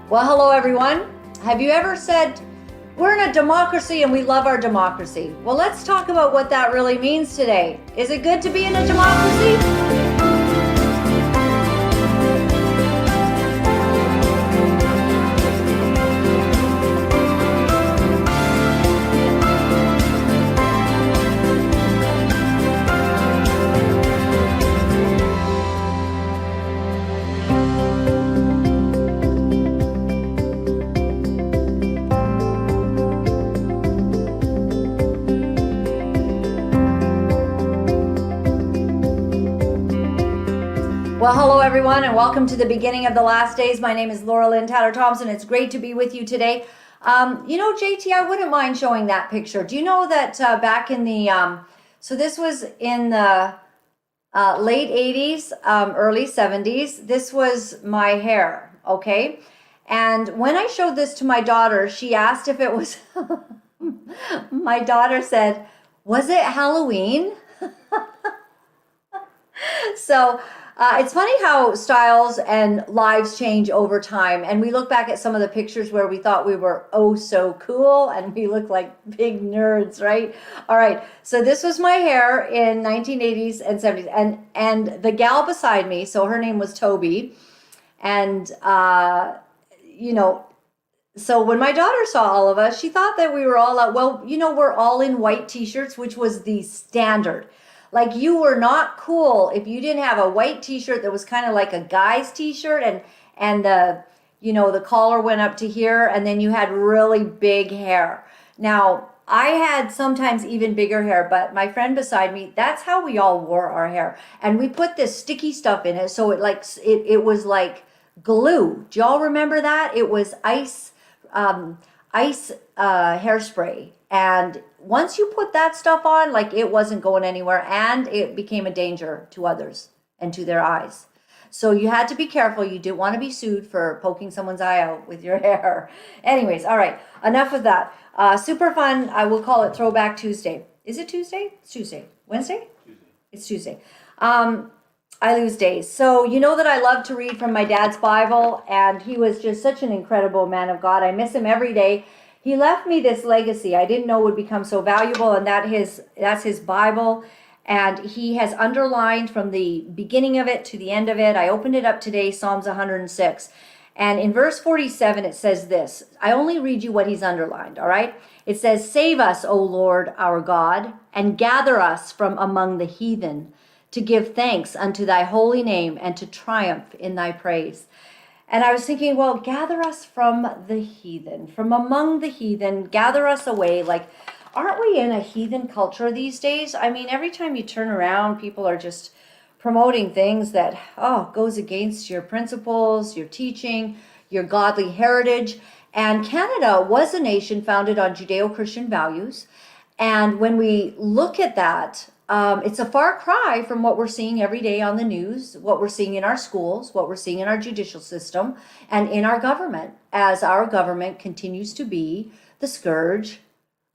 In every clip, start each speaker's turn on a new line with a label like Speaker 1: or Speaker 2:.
Speaker 1: Well, hello everyone. Have you ever said, we're in a democracy and we love our democracy? Well, let's talk about what that really means today. Is it good to be in a democracy? Well, hello everyone, and welcome to the beginning of the last days. My name is Laura-Lynn Thompson. It's great to be with you today. JT, I wouldn't mind showing that picture. Do you know that back in the, so this was in the late 80s, early 70s. This was my hair, okay? And when I showed this to my daughter, she asked if it was, my daughter said, was it Halloween? So, it's funny how styles and lives change over time. And we look back at some of the pictures where we thought we were oh so cool and we look like big nerds, right? All right. So this was my hair in 1980s and 70s. And the gal beside me, so her name was Toby. And, so when my daughter saw all of us, she thought that we were all out. Well, we're all in white t-shirts, which was the standard. Like, you were not cool if you didn't have a white t-shirt that was kind of like a guy's t-shirt and the collar went up to here, and then you had really big hair. Now, I had sometimes even bigger hair, but my friend beside me, that's how we all wore our hair. And we put this sticky stuff in it, so it was like glue. Do y'all remember that? It was ice hairspray. And once you put that stuff on, like, it wasn't going anywhere, and it became a danger to others and to their eyes. So you had to be careful. You didn't want to be sued for poking someone's eye out with your hair. Anyways, all right, enough of that. Super fun. I will call it Throwback Tuesday. Is it Tuesday? It's Tuesday. Wednesday? Tuesday. It's Tuesday. I lose days. So you know that I love to read from my dad's Bible, and he was just such an incredible man of God. I miss him every day. He left me this legacy I didn't know would become so valuable, and that's his Bible. And he has underlined from the beginning of it to the end of it. I opened it up today, Psalms 106. And in verse 47, it says this. I only read you what he's underlined, all right? It says, "Save us, O Lord our God, and gather us from among the heathen, to give thanks unto thy holy name and to triumph in thy praise." And I was thinking, well, gather us from the heathen, from among the heathen, gather us away. Like, aren't we in a heathen culture these days? I mean, every time you turn around, people are just promoting things that, goes against your principles, your teaching, your godly heritage. And Canada was a nation founded on Judeo-Christian values. And when we look at that, it's a far cry from what we're seeing every day on the news, what we're seeing in our schools, what we're seeing in our judicial system, and in our government, as our government continues to be the scourge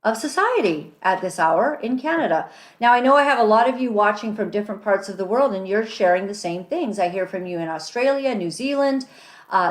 Speaker 1: of society at this hour in Canada. Now, I know I have a lot of you watching from different parts of the world, and you're sharing the same things. I hear from you in Australia, New Zealand,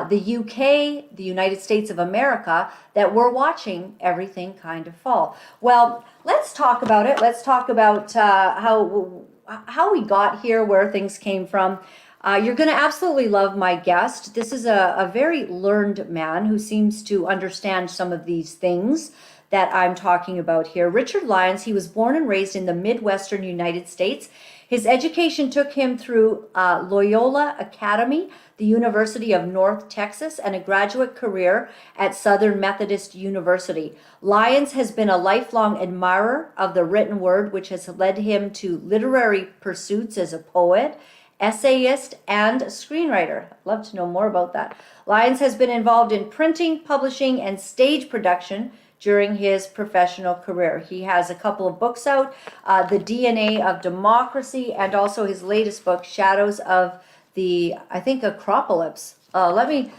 Speaker 1: the UK, the United States of America, that we're watching everything kind of fall. Well, let's talk about it. Let's talk about how we got here, where things came from. You're going to absolutely love my guest. This is a very learned man who seems to understand some of these things that I'm talking about here. Richard Lyons, he was born and raised in the Midwestern United States. His education took him through Loyola Academy, the University of North Texas, and a graduate career at Southern Methodist University. Lyons has been a lifelong admirer of the written word, which has led him to literary pursuits as a poet, essayist, and screenwriter. I'd love to know more about that. Lyons has been involved in printing, publishing, and stage production during his professional career. He has a couple of books out, The DNA of Democracy, and also his latest book, Shadows of the, I think, Acropolis. Let me,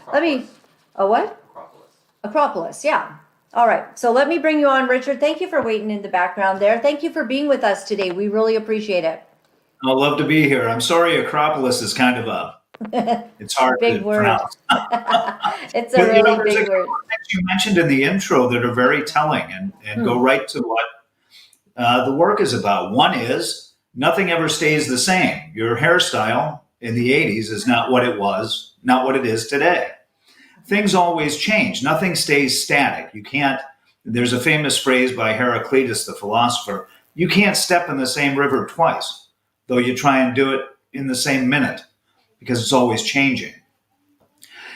Speaker 1: a what?
Speaker 2: Acropolis.
Speaker 1: Acropolis, yeah. All right, so let me bring you on, Richard. Thank you for waiting in the background there. Thank you for being with us today. We really appreciate it.
Speaker 2: I'd love to be here. I'm sorry Acropolis is kind of a It's hard
Speaker 1: Big
Speaker 2: to
Speaker 1: word.
Speaker 2: pronounce.
Speaker 1: It's a
Speaker 2: But
Speaker 1: really
Speaker 2: there's a
Speaker 1: big word.
Speaker 2: couple of things you mentioned in the intro that are very telling and go
Speaker 1: Hmm.
Speaker 2: right to what the work is about. One is nothing ever stays the same. Your hairstyle in the 80s is not what it was, not what it is today. Things always change. Nothing stays static. You can't, there's a famous phrase by Heraclitus, the philosopher, you can't step in the same river twice, though you try and do it in the same minute because it's always changing.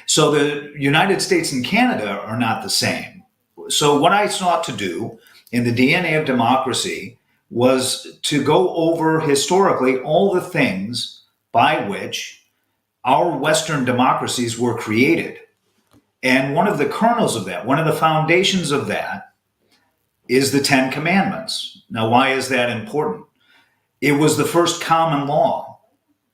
Speaker 2: So the United States and Canada are not the same. So what I sought to do in the DNA of democracy was to go over historically all the things by which our Western democracies were created. And one of the kernels of that, one of the foundations of that, is the Ten Commandments. Now, why is that important? It was the first common law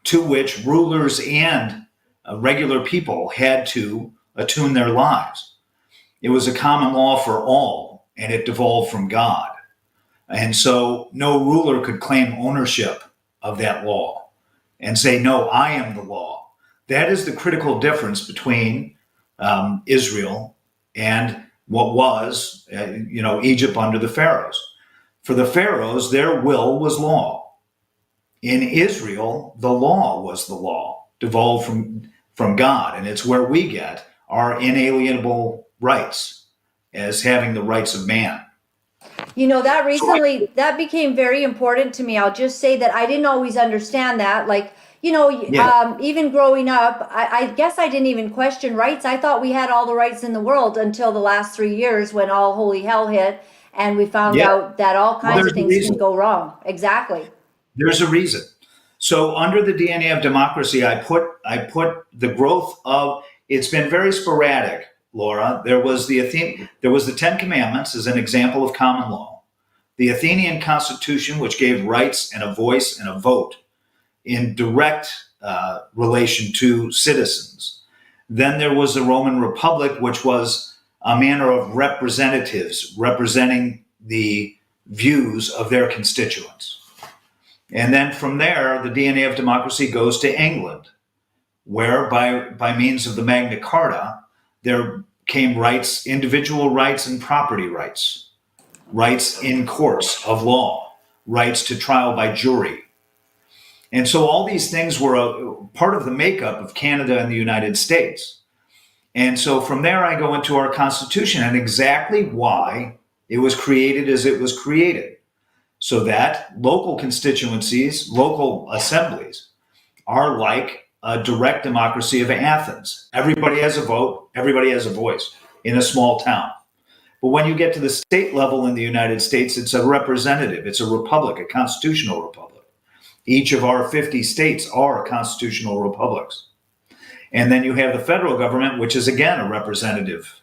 Speaker 2: to which rulers and regular people had to attune their lives. It was a common law for all, and it devolved from God. And so no ruler could claim ownership of that law and say, no, I am the law. That is the critical difference between Israel and what was, Egypt under the pharaohs. For the pharaohs, their will was law. In Israel, the law was the law, devolved from God, and it's where we get our inalienable rights as having the rights of man.
Speaker 1: That
Speaker 2: So I,
Speaker 1: recently, that became very important to me. I'll just say that I didn't always understand that. Like,
Speaker 2: yeah,
Speaker 1: even growing up, I guess I didn't even question rights. I thought we had all the rights in the world until the last 3 years when all holy hell hit and we found
Speaker 2: yeah.
Speaker 1: out that all
Speaker 2: Well,
Speaker 1: kinds of
Speaker 2: there's a
Speaker 1: things can
Speaker 2: reason.
Speaker 1: go wrong. Exactly.
Speaker 2: There's a reason. So under the DNA of democracy, I put the growth of. It's been very sporadic, Laura. There was the Ten Commandments as an example of common law. The Athenian Constitution, which gave rights and a voice and a vote in direct relation to citizens. Then there was the Roman Republic, which was a manner of representatives representing the views of their constituents. And then from there, the DNA of democracy goes to England, where by means of the Magna Carta, there came rights, individual rights and property rights, rights in courts of law, rights to trial by jury. And so all these things were a part of the makeup of Canada and the United States. And so from there, I go into our Constitution and exactly why it was created as it was created, so that local constituencies, local assemblies, are like a direct democracy of Athens. Everybody has a vote, everybody has a voice in a small town. But when you get to the state level in the United States, it's a representative, it's a republic, a constitutional republic. Each of our 50 states are constitutional republics. And then you have the federal government, which is again a representative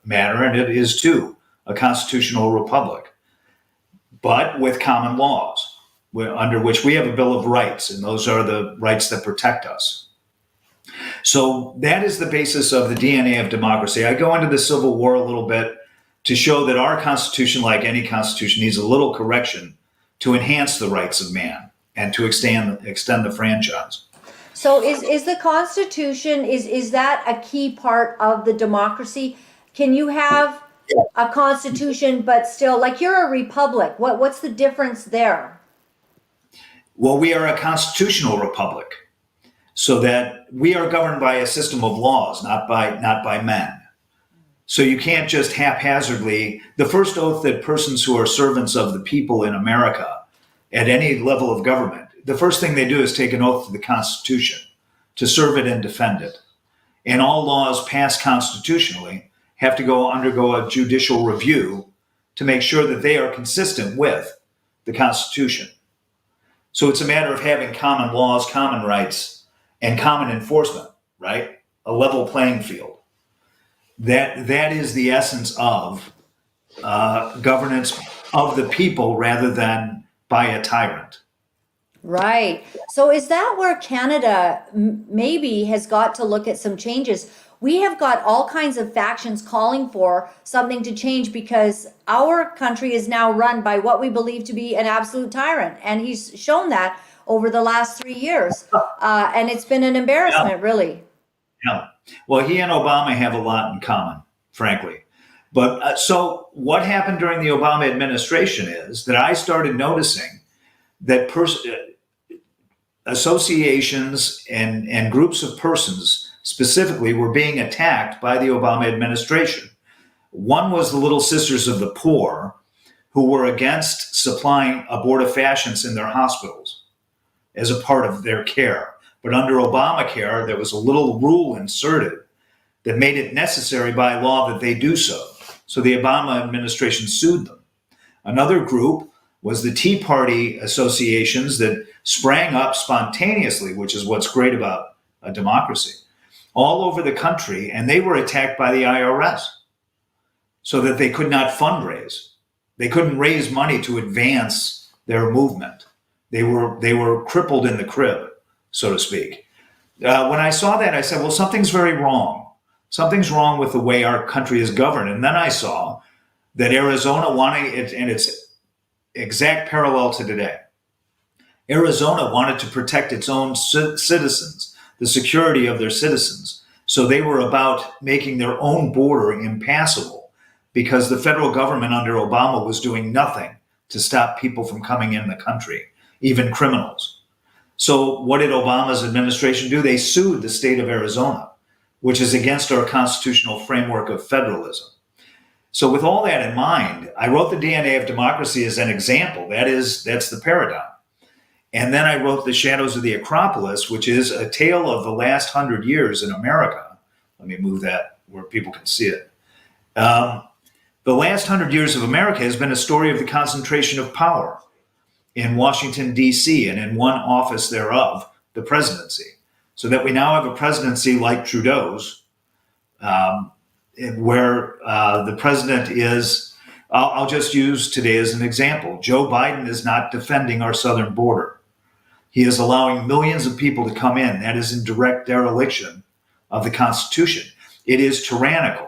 Speaker 2: matter, and it is too a constitutional republic, but with common laws under which we have a Bill of Rights, and those are the rights that protect us. So that is the basis of the DNA of democracy. I go into the Civil War a little bit to show that our Constitution, like any Constitution, needs a little correction to enhance the rights of man and to extend the franchise.
Speaker 1: So is the Constitution, is that a key part of the democracy? Can you have a constitution but still, like, you're a republic? What's the difference there?
Speaker 2: Well, we are a constitutional republic, so that we are governed by a system of laws, not by men. So you can't just haphazardly. The first oath that persons who are servants of the people in America at any level of government, the first thing they do is take an oath to the Constitution to serve it and defend it. And all laws passed constitutionally have to undergo a judicial review to make sure that they are consistent with the Constitution. So it's a matter of having common laws, common rights, and common enforcement, right? A level playing field. That is the essence of governance of the people rather than by a tyrant.
Speaker 1: Right. So is that where Canada maybe has got to look at some changes? We have got all kinds of factions calling for something to change because our country is now run by what we believe to be an absolute tyrant. And he's shown that over the last 3 years. And it's been an embarrassment, really.
Speaker 2: Yeah. Well, he and Obama have a lot in common, frankly. But so what happened during the Obama administration is that I started noticing that associations and groups of persons specifically were being attacked by the Obama administration. One was the Little Sisters of the Poor, who were against supplying abortifacients in their hospitals as a part of their care. But under Obamacare, there was a little rule inserted that made it necessary by law that they do so. So the Obama administration sued them. Another group was the Tea Party associations that sprang up spontaneously, which is what's great about a democracy, all over the country, and they were attacked by the IRS so that they could not fundraise. They couldn't raise money to advance their movement. They were crippled in the crib, so to speak. When I saw that, I said, well, something's very wrong. Something's wrong with the way our country is governed. And then I saw that Arizona wanted it, and it's exact parallel to today. Arizona wanted to protect its own citizens, the security of their citizens. So they were about making their own border impassable because the federal government under Obama was doing nothing to stop people from coming in the country, even criminals. So what did Obama's administration do? They sued the state of Arizona, which is against our constitutional framework of federalism. So with all that in mind, I wrote the DNA of Democracy as an example. That's the paradigm. And then I wrote The Shadows of the Acropolis, which is a tale of the last 100 years in America. Let me move that where people can see it. The last 100 years of America has been a story of the concentration of power in Washington, D.C., and in one office thereof, the presidency. So that we now have a presidency like Trudeau's, where the president is, I'll just use today as an example. Joe Biden is not defending our southern border. He is allowing millions of people to come in. That is in direct dereliction of the Constitution. It is tyrannical.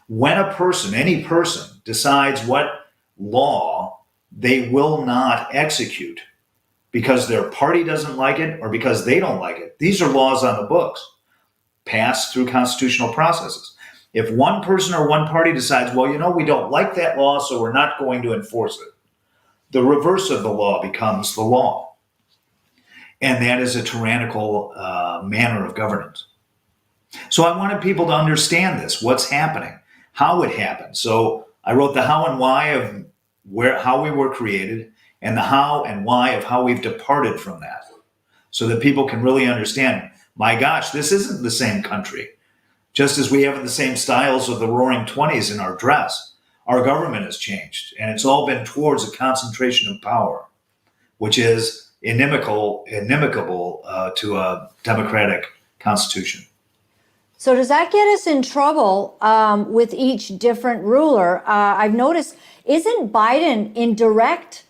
Speaker 2: When a person, any person, decides what law they will not execute because their party doesn't like it or because they don't like it, these are laws on the books, passed through constitutional processes. If one person or one party decides, well, we don't like that law, so we're not going to enforce it, the reverse of the law becomes the law. And that is a tyrannical manner of governance. So I wanted people to understand this, what's happening, how it happened. So I wrote the how and why of how we were created and the how and why of how we've departed from that so that people can really understand, my gosh, this isn't the same country. Just as we have the same styles of the Roaring '20s in our dress, our government has changed, and it's all been towards a concentration of power, which is inimical to a democratic constitution.
Speaker 1: So does that get us in trouble with each different ruler? I've noticed, isn't Biden in direct?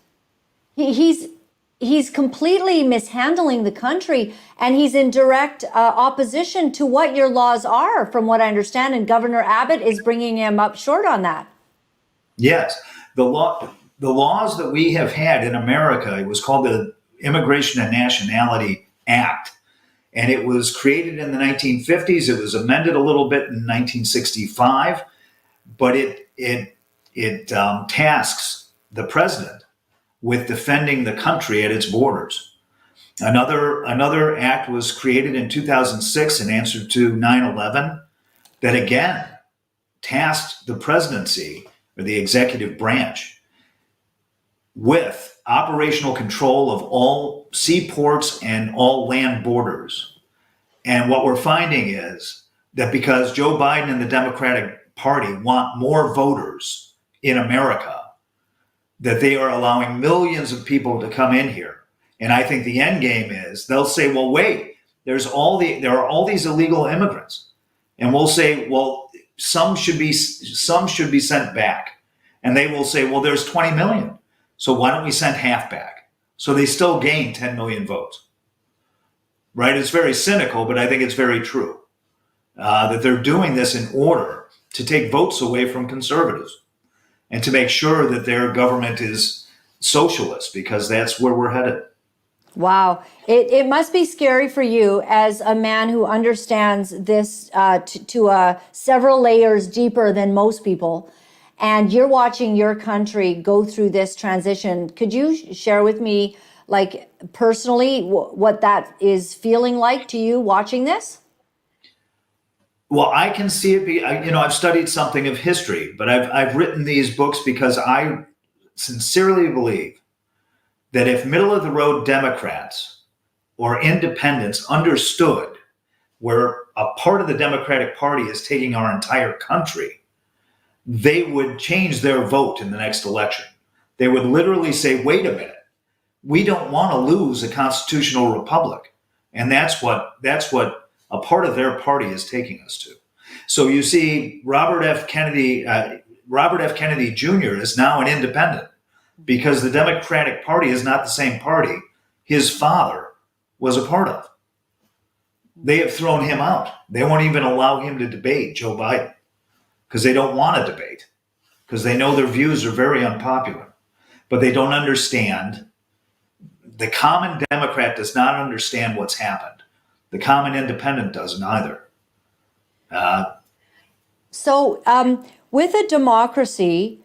Speaker 1: He's completely mishandling the country, and he's in direct opposition to what your laws are, from what I understand. And Governor Abbott is bringing him up short on that.
Speaker 2: Yes, the laws that we have had in America, it was called the Immigration and Nationality Act, and it was created in the 1950s. It was amended a little bit in 1965, but it tasks the president with defending the country at its borders. Another act was created in 2006 in answer to 9/11 that again tasked the presidency or the executive branch with operational control of all seaports and all land borders. And what we're finding is that because Joe Biden and the Democratic Party want more voters in America, that they are allowing millions of people to come in here. And I think the end game is they'll say, well, wait, there are all these illegal immigrants. And we'll say, well, some should be sent back. And they will say, well, there's 20 million. So why don't we send half back? So they still gain 10 million votes. Right? It's very cynical, but I think it's very true. That they're doing this in order to take votes away from conservatives and to make sure that their government is socialist, because that's where we're headed.
Speaker 1: Wow. It must be scary for you as a man who understands this to several layers deeper than most people. And you're watching your country go through this transition. Could you share with me, like personally, what that is feeling like to you watching this?
Speaker 2: Well, I can see it be, I've studied something of history, but I've written these books because I sincerely believe that if middle of the road Democrats or independents understood where a part of the Democratic Party is taking our entire country, they would change their vote in the next election. They would literally say, wait a minute, we don't want to lose a constitutional republic. And that's what a part of their party is taking us to. So you see, Robert F. Kennedy Jr. is now an independent because the Democratic Party is not the same party his father was a part of. They have thrown him out. They won't even allow him to debate Joe Biden because they don't want to debate because they know their views are very unpopular. But they don't understand. The common Democrat does not understand what's happened. The common independent doesn't either.
Speaker 1: So, with a democracy,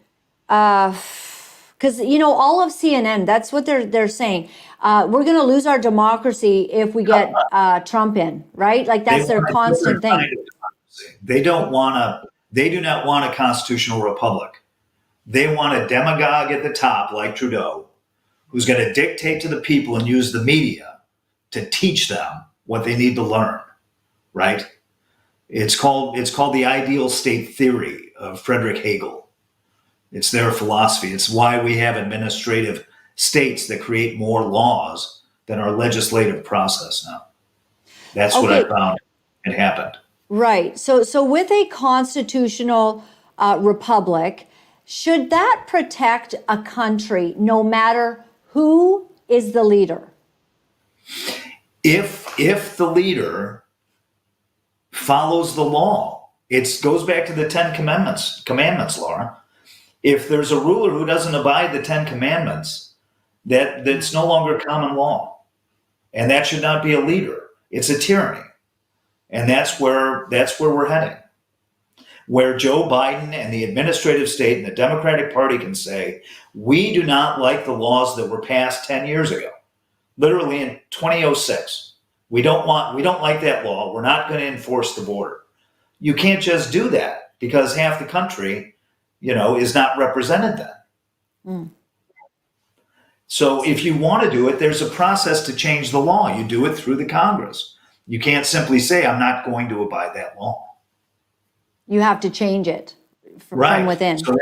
Speaker 1: because all of CNN, that's what they're saying. We're going to lose our democracy if we get Trump in, right? Like that's their constant thing.
Speaker 2: They don't want to. They do not want a constitutional republic. They want a demagogue at the top, like Trudeau, who's going to dictate to the people and use the media to teach them what they need to learn. Right? It's called the ideal state theory of Friedrich Hegel. It's their philosophy. It's why we have administrative states that create more laws than our legislative process now. That's what I found had happened.
Speaker 1: Right. So with a constitutional republic, should that protect a country no matter who is the leader?
Speaker 2: If the leader follows the law, it goes back to the Ten Commandments, Laura. If there's a ruler who doesn't abide the Ten Commandments, that's no longer common law. And that should not be a leader. It's a tyranny. And that's where we're heading. Where Joe Biden and the administrative state and the Democratic Party can say, we do not like the laws that were passed 10 years ago, literally in 2006. We don't like that law. We're not going to enforce the border. You can't just do that because half the country, is not represented then. Mm. So if you want to do it, there's a process to change the law. You do it through the Congress. You can't simply say, I'm not going to abide that law.
Speaker 1: You have to change it from within.
Speaker 2: So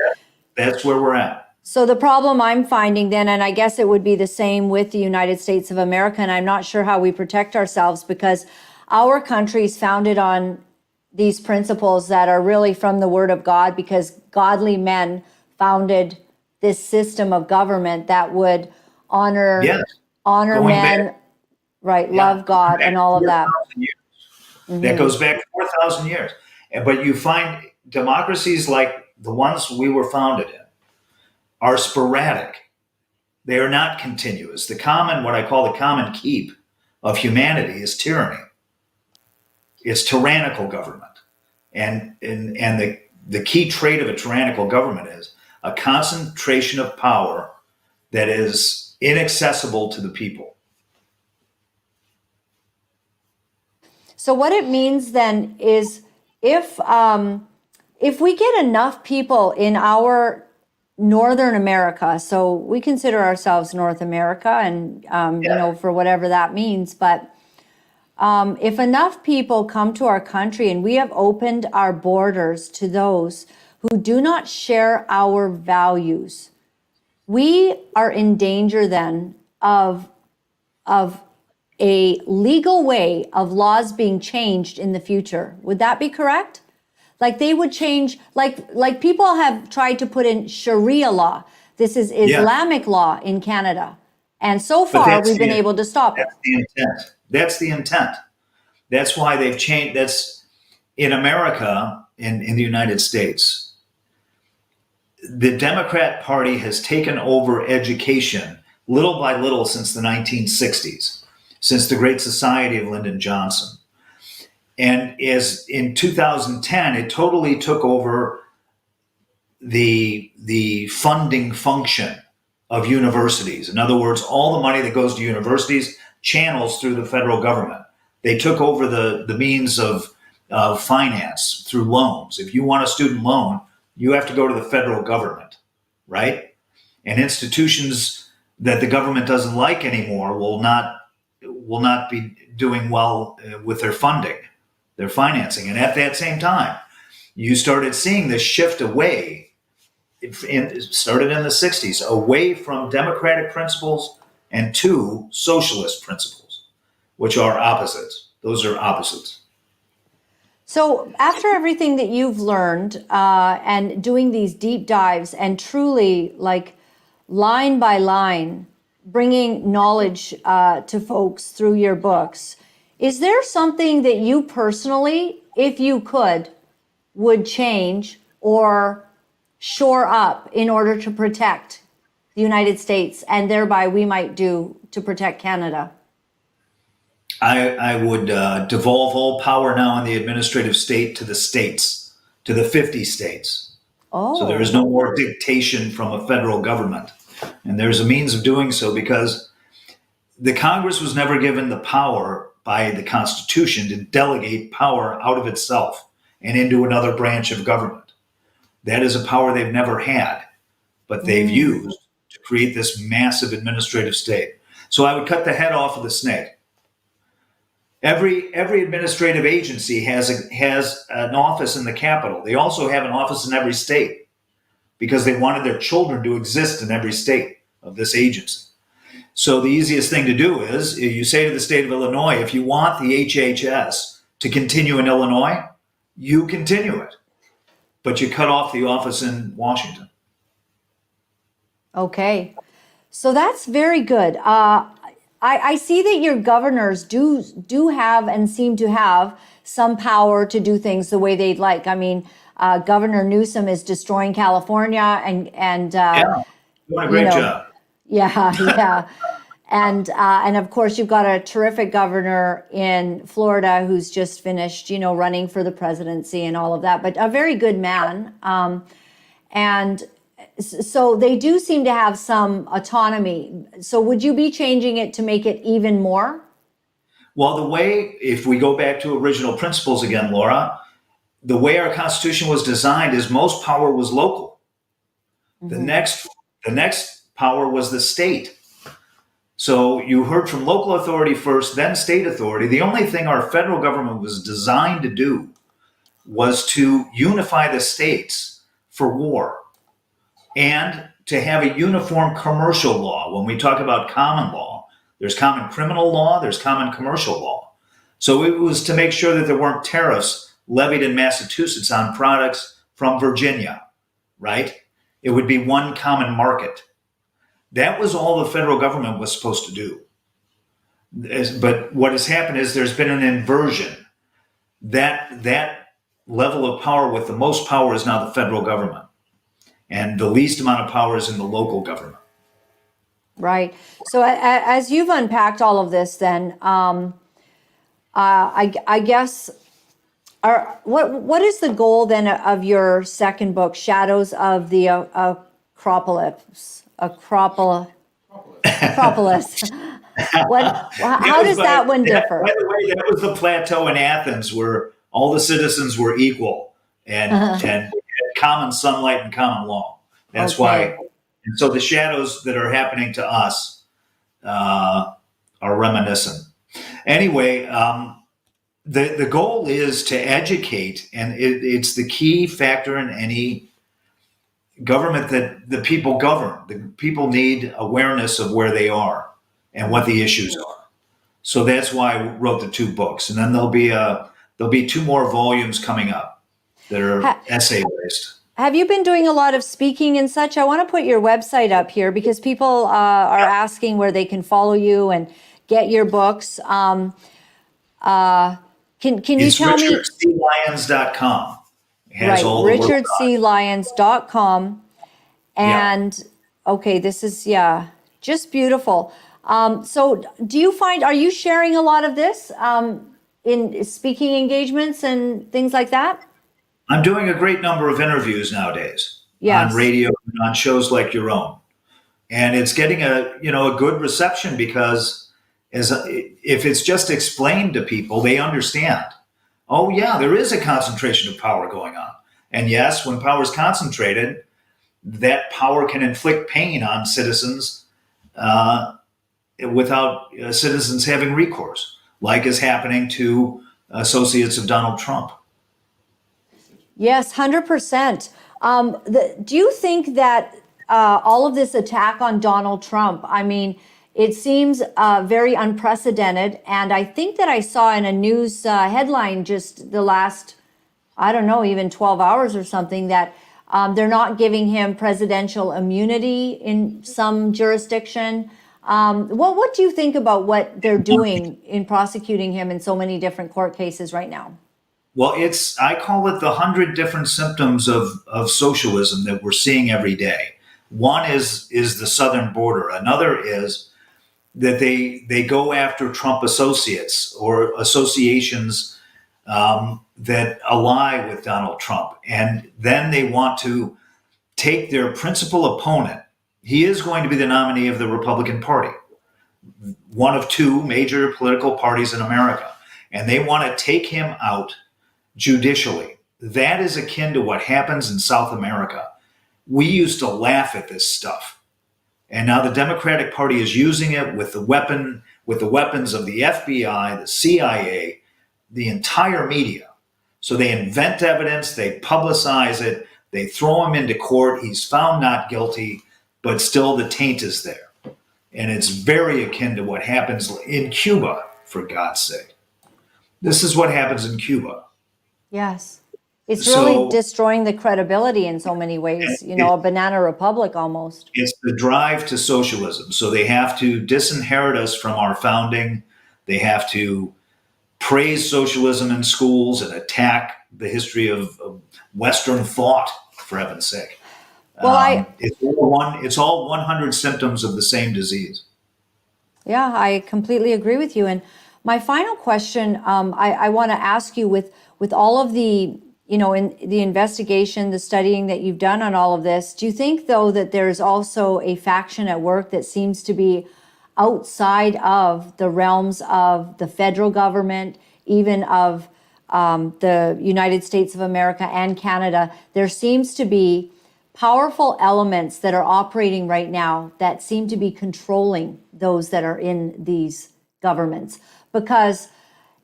Speaker 2: that's where we're at.
Speaker 1: So the problem I'm finding then, and I guess it would be the same with the United States of America, and I'm not sure how we protect ourselves because our country is founded on these principles that are really from the Word of God, because godly men founded this system of government that would honor men, back. Right, love God and all of that.
Speaker 2: Mm-hmm. That goes back 4,000 years. But you find democracies like the ones we were founded in are sporadic. They are not continuous. What I call the common keep of humanity is tyranny. It's tyrannical government. And the key trait of a tyrannical government is a concentration of power that is inaccessible to the people.
Speaker 1: So what it means then is if we get enough people in our Northern America, so we consider ourselves North America, and for whatever that means, but if enough people come to our country and we have opened our borders to those who do not share our values, we are in danger then of a legal way of laws being changed in the future. Would that be correct? Like they would change, like people have tried to put in Sharia law. This is Islamic law in Canada. And so far, we've been able to stop it.
Speaker 2: That's the intent. That's why they've changed. That's in America, in the United States. The Democrat Party has taken over education little by little since the 1960s, since the Great Society of Lyndon Johnson. And as in 2010, it totally took over the funding function of universities. In other words, all the money that goes to universities channels through the federal government. They took over the means of finance through loans. If you want a student loan, you have to go to the federal government, right? And institutions that the government doesn't like anymore will not be doing well with their funding, their financing. And at that same time, you started seeing this shift away. It started in the 60s, away from democratic principles and to socialist principles, which are opposites. Those are opposites.
Speaker 1: So after everything that you've learned and doing these deep dives and truly like line by line, bringing knowledge to folks through your books, is there something that you personally, if you could, would change or shore up in order to protect the United States, and thereby we might do to protect Canada?
Speaker 2: I would devolve all power now in the administrative state to the states, to the 50 states.
Speaker 1: Oh.
Speaker 2: So there is no more dictation from a federal government. And there's a means of doing so because the Congress was never given the power by the Constitution to delegate power out of itself and into another branch of government. That is a power they've never had, but they've used to create this massive administrative state. So I would cut the head off of the snake. Every administrative agency has an office in the Capitol. They also have an office in every state because they wanted their children to exist in every state of this agency. So the easiest thing to do is you say to the state of Illinois, if you want the HHS to continue in Illinois, you continue it, but you cut off the office in Washington.
Speaker 1: Okay, so that's very good. I see that your governors do have and seem to have some power to do things the way they'd like. I mean, Governor Newsom is destroying California, and
Speaker 2: doing a great job.
Speaker 1: Yeah. And of course, you've got a terrific governor in Florida who's just finished, running for the presidency and all of that, but a very good man. And so they do seem to have some autonomy. So would you be changing it to make it even more?
Speaker 2: Well, if we go back to original principles again, Laura, the way our Constitution was designed is most power was local. Mm-hmm. The next power was the state. So you heard from local authority first, then state authority. The only thing our federal government was designed to do was to unify the states for war and to have a uniform commercial law. When we talk about common law, there's common criminal law, there's common commercial law. So it was to make sure that there weren't tariffs levied in Massachusetts on products from Virginia, right? It would be one common market. That was all the federal government was supposed to do. But what has happened is there's been an inversion. That level of power with the most power is now the federal government. And the least amount of power is in the local government.
Speaker 1: Right. So as you've unpacked all of this, then I guess, what is the goal then of your second book, Shadows of the Acropolis? Acropolis. How does that one differ?
Speaker 2: By the way, that was the plateau in Athens where all the citizens were equal and had common sunlight and common law. That's why. And so the shadows that are happening to us are reminiscent. Anyway, the goal is to educate, and it's the key factor in any government that the people govern. The people need awareness of where they are and what the issues are. So that's why I wrote the two books, and then there'll be two more volumes coming up that are essay based.
Speaker 1: Have you been doing a lot of speaking and such? I want to put your website up here because people are asking where they can follow you and get your books. Can you tell me?
Speaker 2: RichardCLyons.com.
Speaker 1: Right, RichardCLyons.com. And okay, this is, Just beautiful. So do you find, are you sharing a lot of this in speaking engagements and things like that?
Speaker 2: I'm doing a great number of interviews nowadays on
Speaker 1: Yes.
Speaker 2: radio and on shows like your own. And it's getting a good reception because if it's just explained to people, they understand. Oh yeah, there is a concentration of power going on. And yes, when power is concentrated, that power can inflict pain on citizens without citizens having recourse, like is happening to associates of Donald Trump.
Speaker 1: Yes, 100%. Do you think that all of this attack on Donald Trump, I mean, it seems very unprecedented. And I think that I saw in a news headline just the last, I don't know, even 12 hours or something, that they're not giving him presidential immunity in some jurisdiction. What do you think about what they're doing in prosecuting him in so many different court cases right now?
Speaker 2: Well, I call it the 100 different symptoms of socialism that we're seeing every day. One is the southern border. Another is that they go after Trump associates or associations that ally with Donald Trump. And then they want to take their principal opponent. He is going to be the nominee of the Republican Party, one of two major political parties in America. And they want to take him out judicially. That is akin to what happens in South America. We used to laugh at this stuff. And now the Democratic Party is using it with the weapons of the FBI, the CIA, the entire media. So they invent evidence, they publicize it, they throw him into court. He's found not guilty, but still the taint is there. And it's very akin to what happens in Cuba, for God's sake. This is what happens in Cuba.
Speaker 1: Yes. It's really destroying the credibility in so many ways, a banana republic almost.
Speaker 2: It's the drive to socialism. So they have to disinherit us from our founding. They have to praise socialism in schools and attack the history of Western thought, for heaven's sake.
Speaker 1: Well,
Speaker 2: it's all 100 symptoms of the same disease.
Speaker 1: Yeah, I completely agree with you. And my final question, I want to ask you with all of the, in the investigation, the studying that you've done on all of this, do you think, though, that there's also a faction at work that seems to be outside of the realms of the federal government, even of the United States of America and Canada? There seems to be powerful elements that are operating right now that seem to be controlling those that are in these governments. Because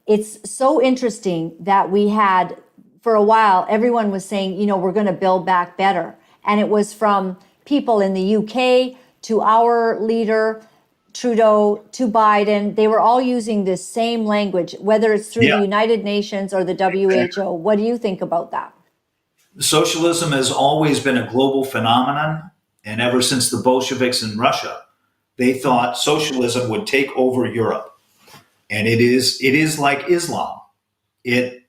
Speaker 1: it's so interesting that we had, for a while, everyone was saying, we're going to build back better. And it was from people in the UK to our leader, Trudeau, to Biden. They were all using this same language, whether it's through the United Nations or the WHO. What do you think about that?
Speaker 2: Socialism has always been a global phenomenon. And ever since the Bolsheviks in Russia, they thought socialism would take over Europe. And it is like Islam. It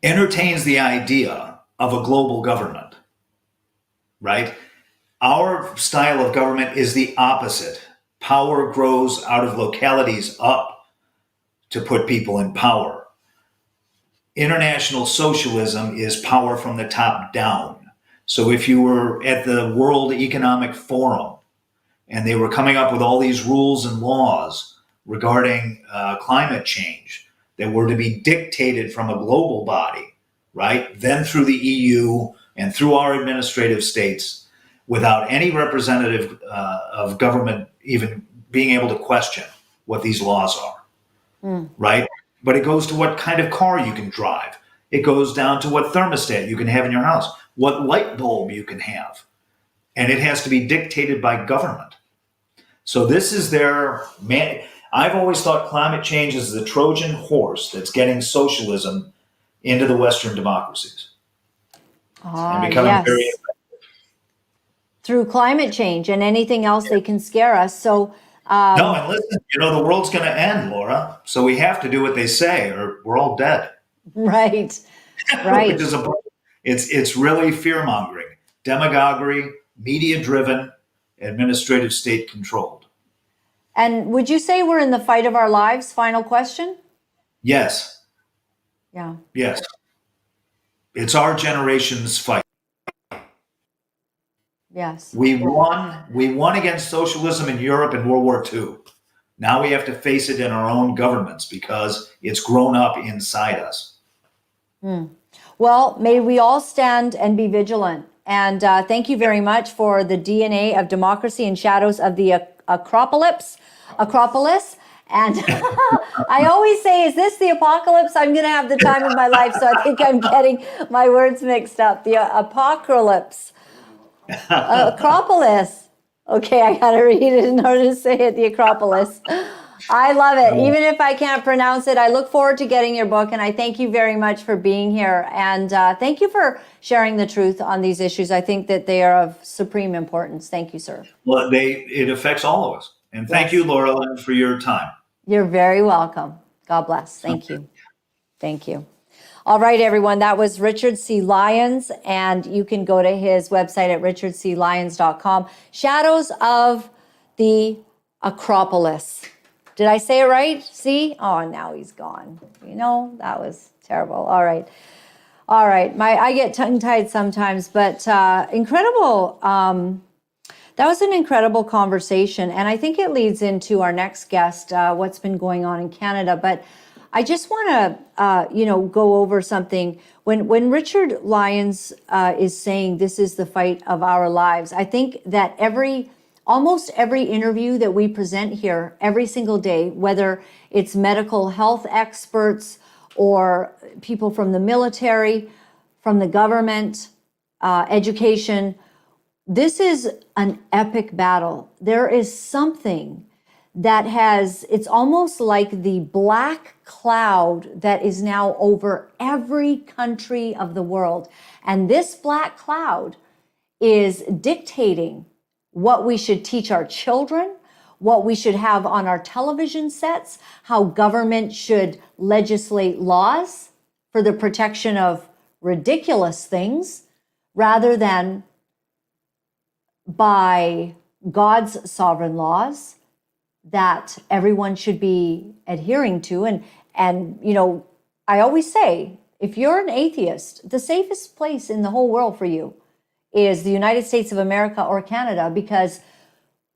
Speaker 2: entertains the idea of a global government, right? Our style of government is the opposite. Power grows out of localities up to put people in power. International socialism is power from the top down. So if you were at the World Economic Forum and they were coming up with all these rules and laws regarding climate change that were to be dictated from a global body, right? Then through the EU and through our administrative states, without any representative of government even being able to question what these laws are, right? But it goes to what kind of car you can drive. It goes down to what thermostat you can have in your house, what light bulb you can have. And it has to be dictated by government. So this is their man. I've always thought climate change is the Trojan horse that's getting socialism into the Western democracies. And becoming very effective.
Speaker 1: Through climate change and anything else they can scare us. So
Speaker 2: no, and listen, the world's going to end, Laura. So we have to do what they say, or we're all dead.
Speaker 1: Right.
Speaker 2: Which is it's really fear mongering, demagoguery, media driven. administrative state controlled.
Speaker 1: And would you say we're in the fight of our lives? Final question.
Speaker 2: Yes,
Speaker 1: Yeah.
Speaker 2: yes. It's our generation's fight.
Speaker 1: Yes.
Speaker 2: We won against socialism in Europe in World War II. Now we have to face it in our own governments because it's grown up inside us.
Speaker 1: Well, may we all stand and be vigilant. And thank you very much for the DNA of democracy and shadows of the Acropolis. And I always say, is this the apocalypse? I'm going to have the time of my life. So I think I'm getting my words mixed up. The apocalypse. Acropolis. Okay, I got to read it in order to say it. The Acropolis. I love it. Even if I can't pronounce it, I look forward to getting your book. And I thank you very much for being here. And thank you for sharing the truth on these issues. I think that they are of supreme importance. Thank you, sir.
Speaker 2: Well, it affects all of us. And thank you, Laura-Lynn, for your time.
Speaker 1: You're very welcome. God bless. Thank you. Thank you. All right, everyone. That was Richard C. Lyons. And you can go to his website at richardclyons.com. Shadows of the Acropolis. Did I say it right? See? Oh, now he's gone. You know, that was terrible. All right. All right. I get tongue-tied sometimes, but incredible. That was an incredible conversation. And I think it leads into our next guest, what's been going on in Canada. But I just want to, go over something. When Richard Lyons is saying this is the fight of our lives, I think that almost every interview that we present here every single day, whether it's medical health experts or people from the military, from the government, education, this is an epic battle. There is something that it's almost like the black cloud that is now over every country of the world. And this black cloud is dictating what we should teach our children, what we should have on our television sets, how government should legislate laws for the protection of ridiculous things rather than by God's sovereign laws that everyone should be adhering to. And I always say, if you're an atheist, the safest place in the whole world for you is the United States of America or Canada, because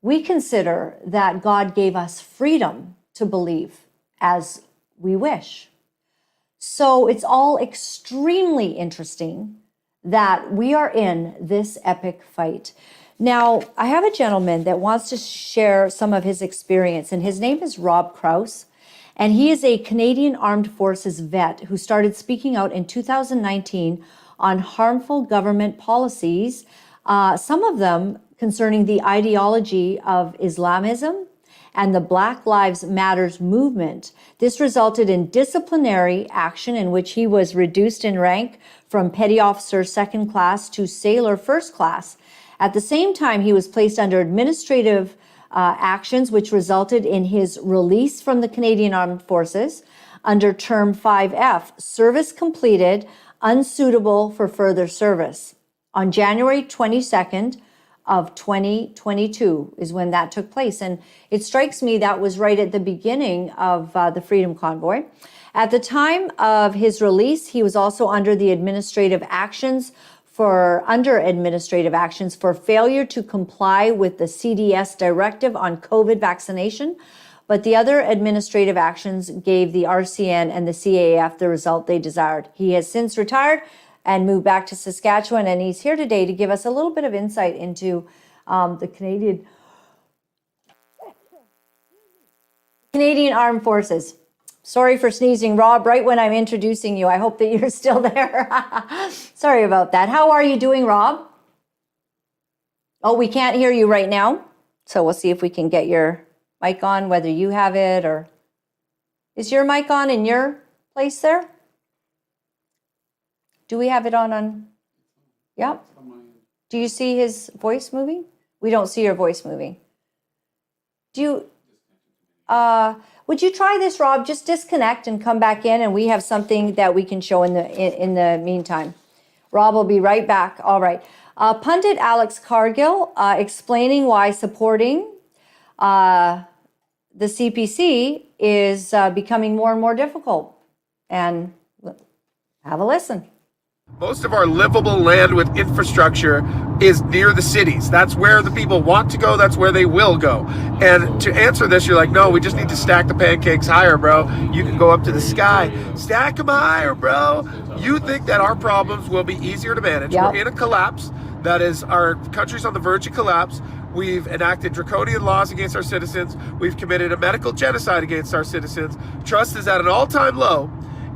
Speaker 1: we consider that God gave us freedom to believe as we wish. So it's all extremely interesting that we are in this epic fight. Now, I have a gentleman that wants to share some of his experience, and his name is Rob Krause, and he is a Canadian Armed Forces vet who started speaking out in 2019 on harmful government policies, some of them concerning the ideology of Islamism and the Black Lives Matters movement. This resulted in disciplinary action in which he was reduced in rank from Petty Officer Second Class to Sailor First Class. At the same time, he was placed under administrative actions, which resulted in his release from the Canadian Armed Forces under Term 5F, service completed, unsuitable for further service. On January 22nd of 2022 is when that took place. And it strikes me that was right at the beginning of the Freedom Convoy. At the time of his release, he was also under administrative actions for failure to comply with the CDS directive on COVID vaccination. But the other administrative actions gave the RCN and the CAF the result they desired. He has since retired and moved back to Saskatchewan, and he's here today to give us a little bit of insight into the Canadian Armed Forces. Sorry for sneezing, Rob, right when I'm introducing you. I hope that you're still there. Sorry about that. How are you doing, Rob? Oh, we can't hear you right now. So we'll see if we can get your mic on, whether you have it or... Is your mic on in your place there? Do we have it on? Yep. Do you see his voice moving? We don't see your voice moving. Would you try this, Rob? Just disconnect and come back in, and we have something that we can show in the meantime. Rob will be right back. All right. Pundit Alex Cargill explaining why supporting the CPC is becoming more and more difficult. And have a listen.
Speaker 3: Most of our livable land with infrastructure is near the cities. That's where the people want to go. That's where they will go. And to answer this, you're like, no, we just need to stack the pancakes higher, bro. You can go up to the sky. Stack them higher, bro. You think that our problems will be easier to manage.
Speaker 1: Yep.
Speaker 3: We're in a collapse. That is, our country's on the verge of collapse. We've enacted draconian laws against our citizens. We've committed a medical genocide against our citizens. Trust is at an all-time low.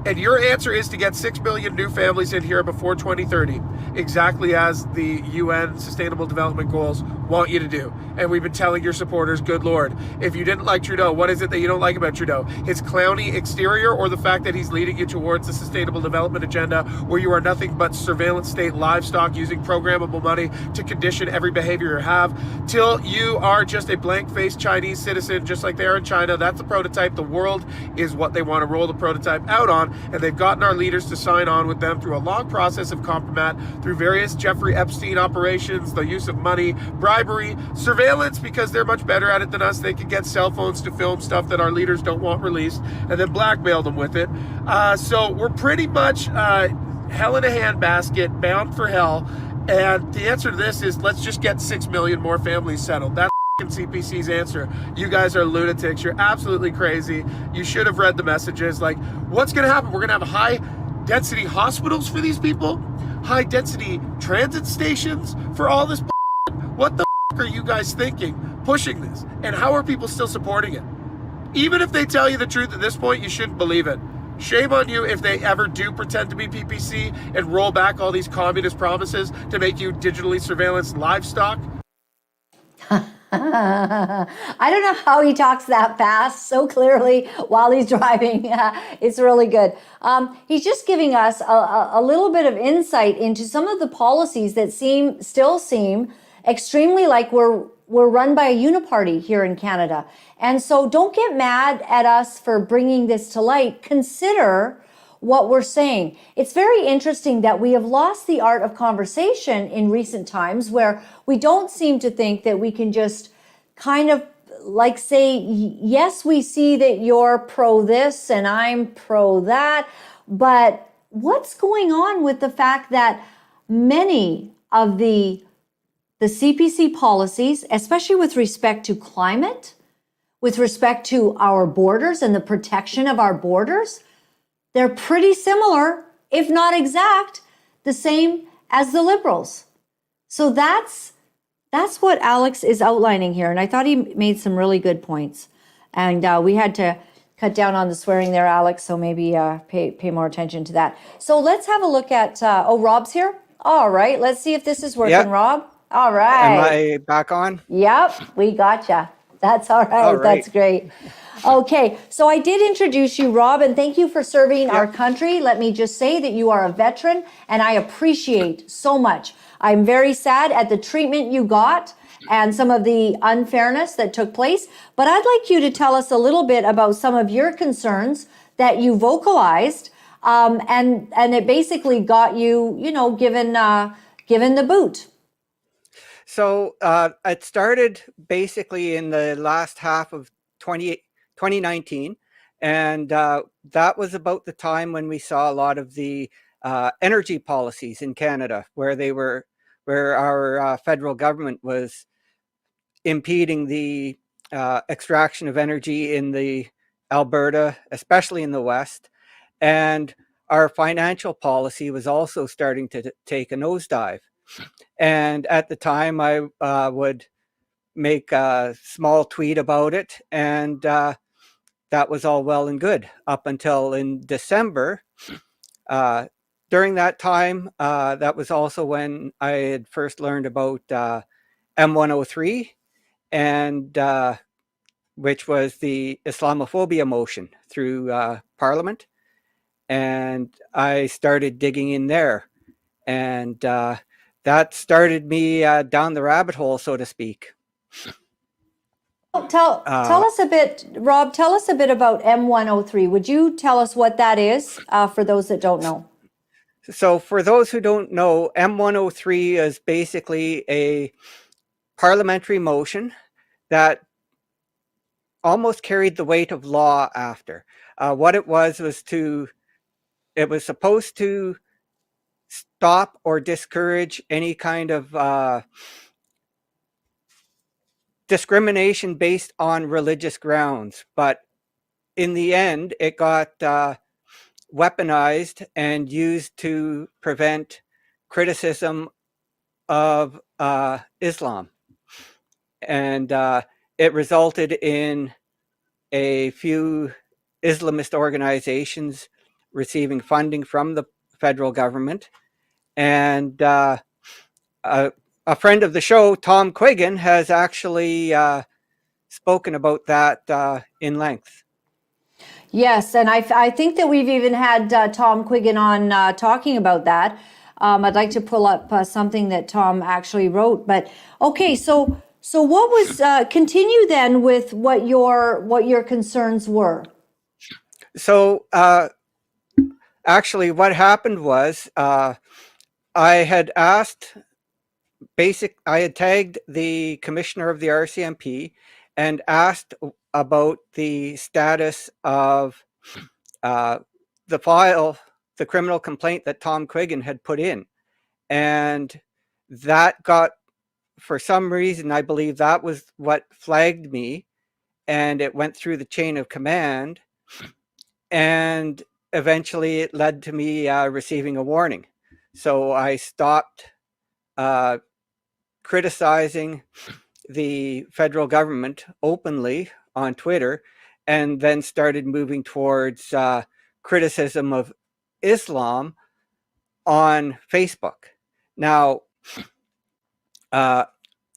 Speaker 3: And your answer is to get 6 million new families in here before 2030, exactly as the UN Sustainable Development Goals want you to do. And we've been telling your supporters, good Lord, if you didn't like Trudeau, what is it that you don't like about Trudeau? His clowny exterior, or the fact that he's leading you towards the Sustainable Development Agenda, where you are nothing but surveillance state livestock using programmable money to condition every behavior you have, till you are just a blank-faced Chinese citizen, just like they are in China. That's the prototype. The world is what they want to roll the prototype out on. And they've gotten our leaders to sign on with them through a long process of compromise, through various Jeffrey Epstein operations, the use of money, bribery, surveillance, because they're much better at it than us. They can get cell phones to film stuff that our leaders don't want released, and then blackmail them with it. So we're pretty much hell in a handbasket, bound for hell. And the answer to this is, let's just get 6 million more families settled. That's CPC's answer. You guys are lunatics. You're absolutely crazy. You should have read the messages. Like, what's going to happen? We're going to have high density hospitals for these people, high density transit stations for all this. What the are you guys thinking pushing this? And how are people still supporting it? Even if they tell you the truth at this point, you shouldn't believe it. Shame on you if they ever do pretend to be PPC and roll back all these communist promises to make you digitally surveillance livestock.
Speaker 1: I don't know how he talks that fast so clearly while he's driving. It's really good. He's just giving us a little bit of insight into some of the policies that still seem extremely like we're run by a uniparty here in Canada. And so don't get mad at us for bringing this to light. Consider what we're saying. It's very interesting that we have lost the art of conversation in recent times, where we don't seem to think that we can just kind of like say, yes, we see that you're pro this and I'm pro that, but what's going on with the fact that many of the CPC policies, especially with respect to climate, with respect to our borders and the protection of our borders, they're pretty similar, if not exact, the same as the Liberals. So that's what Alex is outlining here. And I thought he made some really good points. And we had to cut down on the swearing there, Alex, so maybe pay more attention to that. So let's have a look at, Rob's here. All right, let's see if this is working, yep. Rob. All right.
Speaker 4: Am I back on?
Speaker 1: Yep, we gotcha. That's all right. All right. That's great. Okay, so I did introduce you, Rob, and thank you for serving our country. Let me just say that you are a veteran, and I appreciate so much. I'm very sad at the treatment you got and some of the unfairness that took place, but I'd like you to tell us a little bit about some of your concerns that you vocalized, and it basically got you, given the boot.
Speaker 4: So it started basically in the last half of 2019, and that was about the time when we saw a lot of the energy policies in Canada, where our federal government was impeding the extraction of energy in the Alberta, especially in the West, and our financial policy was also starting to take a nosedive. And at the time, I would make a small tweet about it, and that was all well and good up until in December. During that time, that was also when I had first learned about M103, and which was the Islamophobia motion through Parliament. And I started digging in there, and that started me down the rabbit hole, so to speak.
Speaker 1: Tell us a bit, Rob, tell us a bit about M103. Would you tell us what that is for those that don't know?
Speaker 4: So for those who don't know, M103 is basically a parliamentary motion that almost carried the weight of law after. What it was it was supposed to stop or discourage any kind of discrimination based on religious grounds. But in the end, it got weaponized and used to prevent criticism of Islam. And it resulted in a few Islamist organizations receiving funding from the federal government. And a friend of the show, Tom Quiggin, has actually spoken about that in length.
Speaker 1: Yes, and I think that we've even had Tom Quiggin on talking about that. I'd like to pull up something that Tom actually wrote. But okay, so what was continue then with what your concerns were?
Speaker 4: So actually, what happened was I had asked. I had tagged the commissioner of the RCMP and asked about the status of the file, the criminal complaint that Tom Quiggin had put in. And that got, for some reason, I believe that was what flagged me, and it went through the chain of command, and eventually it led to me receiving a warning. So I stopped criticizing the federal government openly on Twitter, and then started moving towards criticism of Islam on Facebook. Now,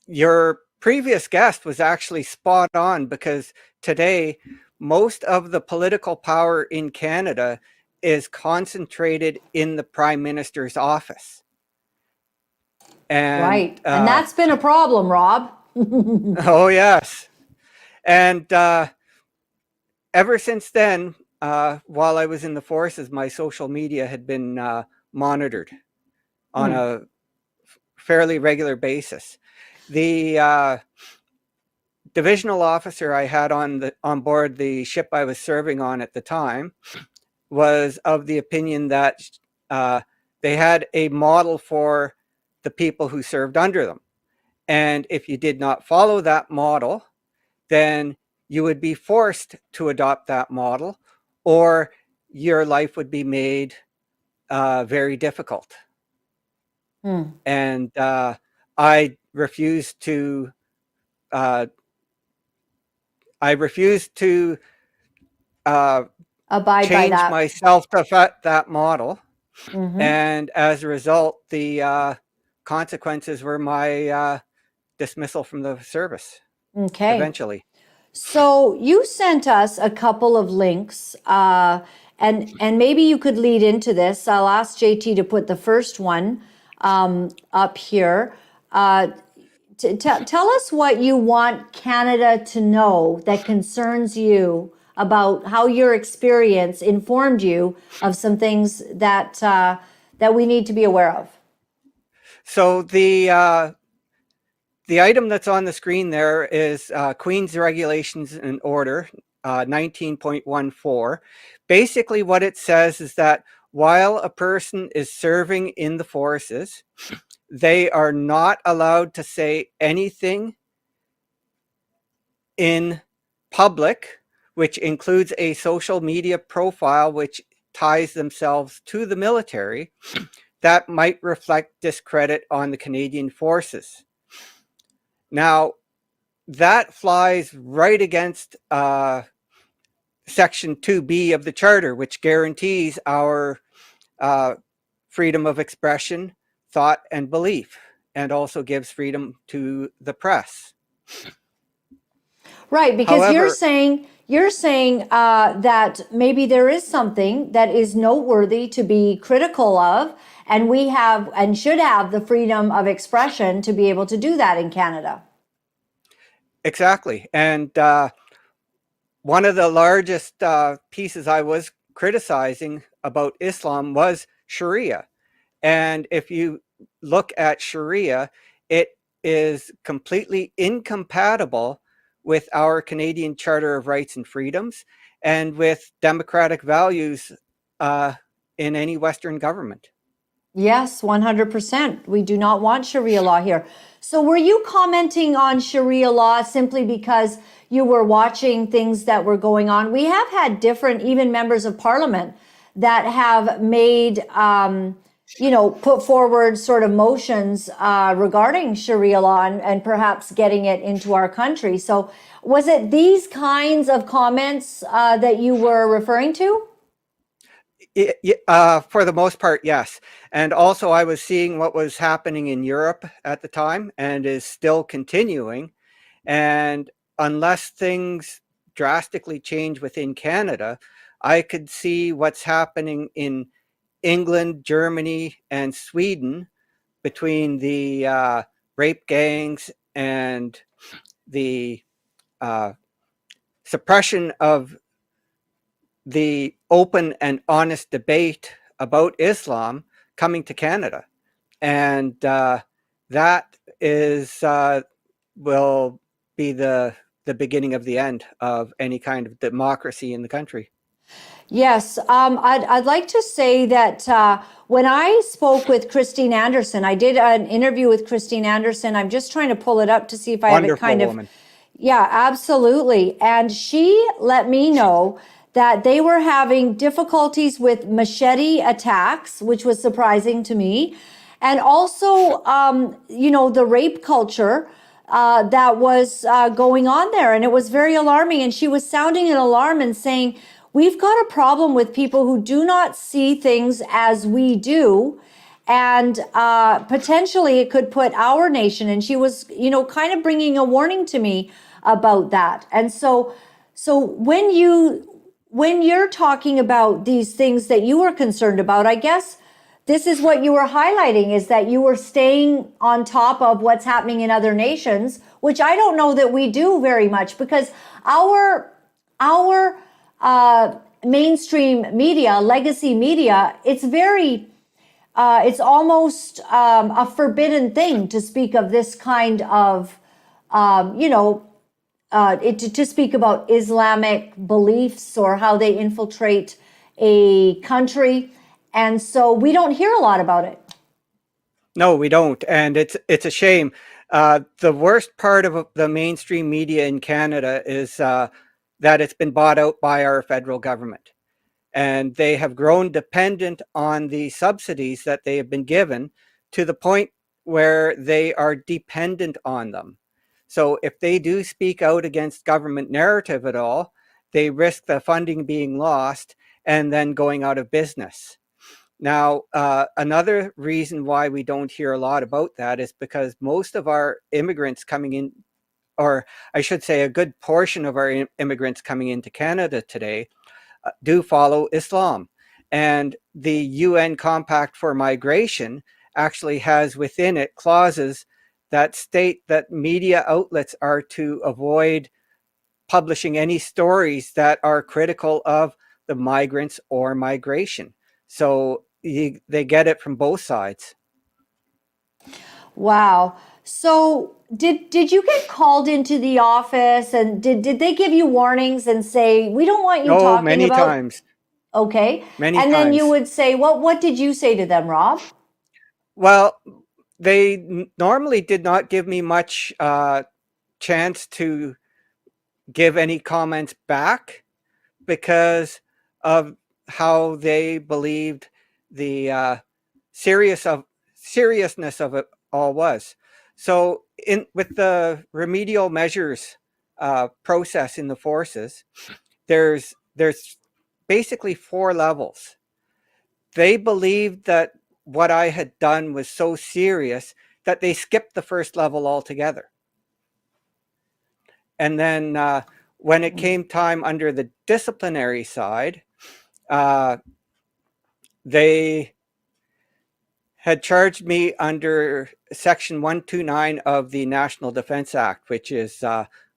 Speaker 4: your previous guest was actually spot on, because today most of the political power in Canada is concentrated in the Prime Minister's office. And,
Speaker 1: right. And that's been a problem, Rob.
Speaker 4: Oh, yes. And ever since then, while I was in the forces, my social media had been monitored on a fairly regular basis. The divisional officer I had on board the ship I was serving on at the time was of the opinion that they had a model for the people who served under them. And if you did not follow that model, then you would be forced to adopt that model, or your life would be made very difficult. And I refused to
Speaker 1: abide
Speaker 4: change
Speaker 1: by that.
Speaker 4: myself to fit that model. And as a result, the consequences were my dismissal from the service.
Speaker 1: Okay.
Speaker 4: Eventually.
Speaker 1: So you sent us a couple of links, and maybe you could lead into this. I'll ask JT to put the first one up here. Tell us what you want Canada to know that concerns you about how your experience informed you of some things that that we need to be aware of.
Speaker 4: So the item that's on the screen there is Queen's Regulations and Order 19.14. Basically, what it says is that while a person is serving in the forces, they are not allowed to say anything in public, which includes a social media profile which ties themselves to the military, that might reflect discredit on the Canadian forces. Now, that flies right against Section 2B of the Charter, which guarantees our freedom of expression, thought, and belief, and also gives freedom to the press.
Speaker 1: Right, because
Speaker 4: However,
Speaker 1: you're saying that maybe there is something that is noteworthy to be critical of, and we have and should have the freedom of expression to be able to do that in Canada.
Speaker 4: Exactly. And one of the largest pieces I was criticizing about Islam was Sharia. And if you look at Sharia, it is completely incompatible with our Canadian Charter of Rights and Freedoms and with democratic values in any Western government.
Speaker 1: Yes, 100%. We do not want Sharia law here. So were you commenting on Sharia law simply because you were watching things that were going on? We have had different, even members of parliament that have made, put forward sort of motions regarding Sharia law and perhaps getting it into our country. So was it these kinds of comments that you were referring to?
Speaker 4: For the most part, yes. And also I was seeing what was happening in Europe at the time and is still continuing. And unless things drastically change within Canada, I could see what's happening in England, Germany, and Sweden between the rape gangs and the suppression of the open and honest debate about Islam coming to Canada. And that is will be the beginning of the end of any kind of democracy in the country.
Speaker 1: Yes, I'd like to say that when I spoke with Christine Anderson, I did an interview with Christine Anderson. I'm just trying to pull it up to see if I have it
Speaker 4: Wonderful
Speaker 1: kind of.
Speaker 4: woman.
Speaker 1: Yeah, absolutely. And she let me know that they were having difficulties with machete attacks, which was surprising to me. And also, the rape culture that was going on there. And it was very alarming. And she was sounding an alarm and saying, we've got a problem with people who do not see things as we do. And potentially it could put our nation, and she was, kind of bringing a warning to me about that. And so when you're talking about these things that you were concerned about, I guess this is what you were highlighting, is that you were staying on top of what's happening in other nations, which I don't know that we do very much, because our mainstream media, legacy media, it's very, it's almost a forbidden thing to speak of this kind of, to speak about Islamic beliefs or how they infiltrate a country. And so we don't hear a lot about it.
Speaker 4: No, we don't. And it's a shame. The worst part of the mainstream media in Canada is that it's been bought out by our federal government. And they have grown dependent on the subsidies that they have been given to the point where they are dependent on them. So if they do speak out against government narrative at all, they risk the funding being lost and then going out of business. Now, another reason why we don't hear a lot about that is because most of our immigrants coming in, or I should say a good portion of our immigrants coming into Canada today, do follow Islam. And the UN Compact for Migration actually has within it clauses that state that media outlets are to avoid publishing any stories that are critical of the migrants or migration. So they get it from both sides.
Speaker 1: Wow. So did you get called into the office, and did they give you warnings and say, we don't want you talking
Speaker 4: many
Speaker 1: about?
Speaker 4: times.
Speaker 1: Okay.
Speaker 4: Many
Speaker 1: And then you
Speaker 4: times.
Speaker 1: would say, what did you say to them, Rob?
Speaker 4: Well, they normally did not give me much chance to give any comments back because of how they believed the seriousness of it all was. So with the remedial measures process in the forces, there's basically 4 levels. They believed that what I had done was so serious that they skipped the first level altogether. And then when it came time under the disciplinary side, they had charged me under Section 129 of the National Defense Act, which is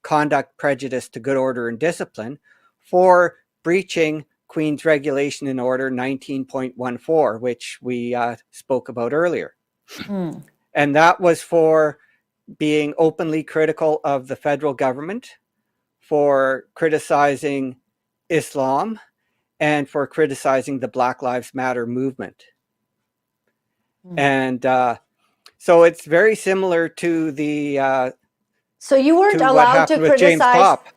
Speaker 4: conduct prejudice to good order and discipline, for breaching Queen's Regulation and Order 19.14, which we spoke about earlier.
Speaker 1: Hmm.
Speaker 4: And that was for being openly critical of the federal government, for criticizing Islam, and for criticizing the Black Lives Matter movement. And so it's very similar to the
Speaker 1: So you weren't
Speaker 4: to what
Speaker 1: allowed to
Speaker 4: happened with James
Speaker 1: criticize,
Speaker 4: Pop.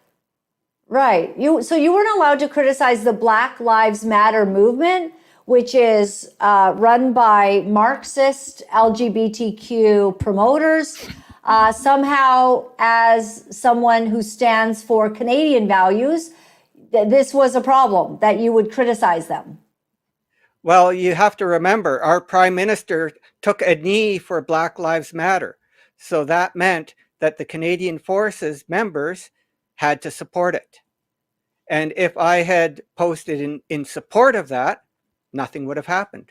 Speaker 1: right? So you weren't allowed to criticize the Black Lives Matter movement, which is run by Marxist LGBTQ promoters. Somehow, as someone who stands for Canadian values, this was a problem that you would criticize them.
Speaker 4: Well, you have to remember, our prime minister took a knee for Black Lives Matter. So that meant that the Canadian Forces members had to support it. And if I had posted in support of that, nothing would have happened.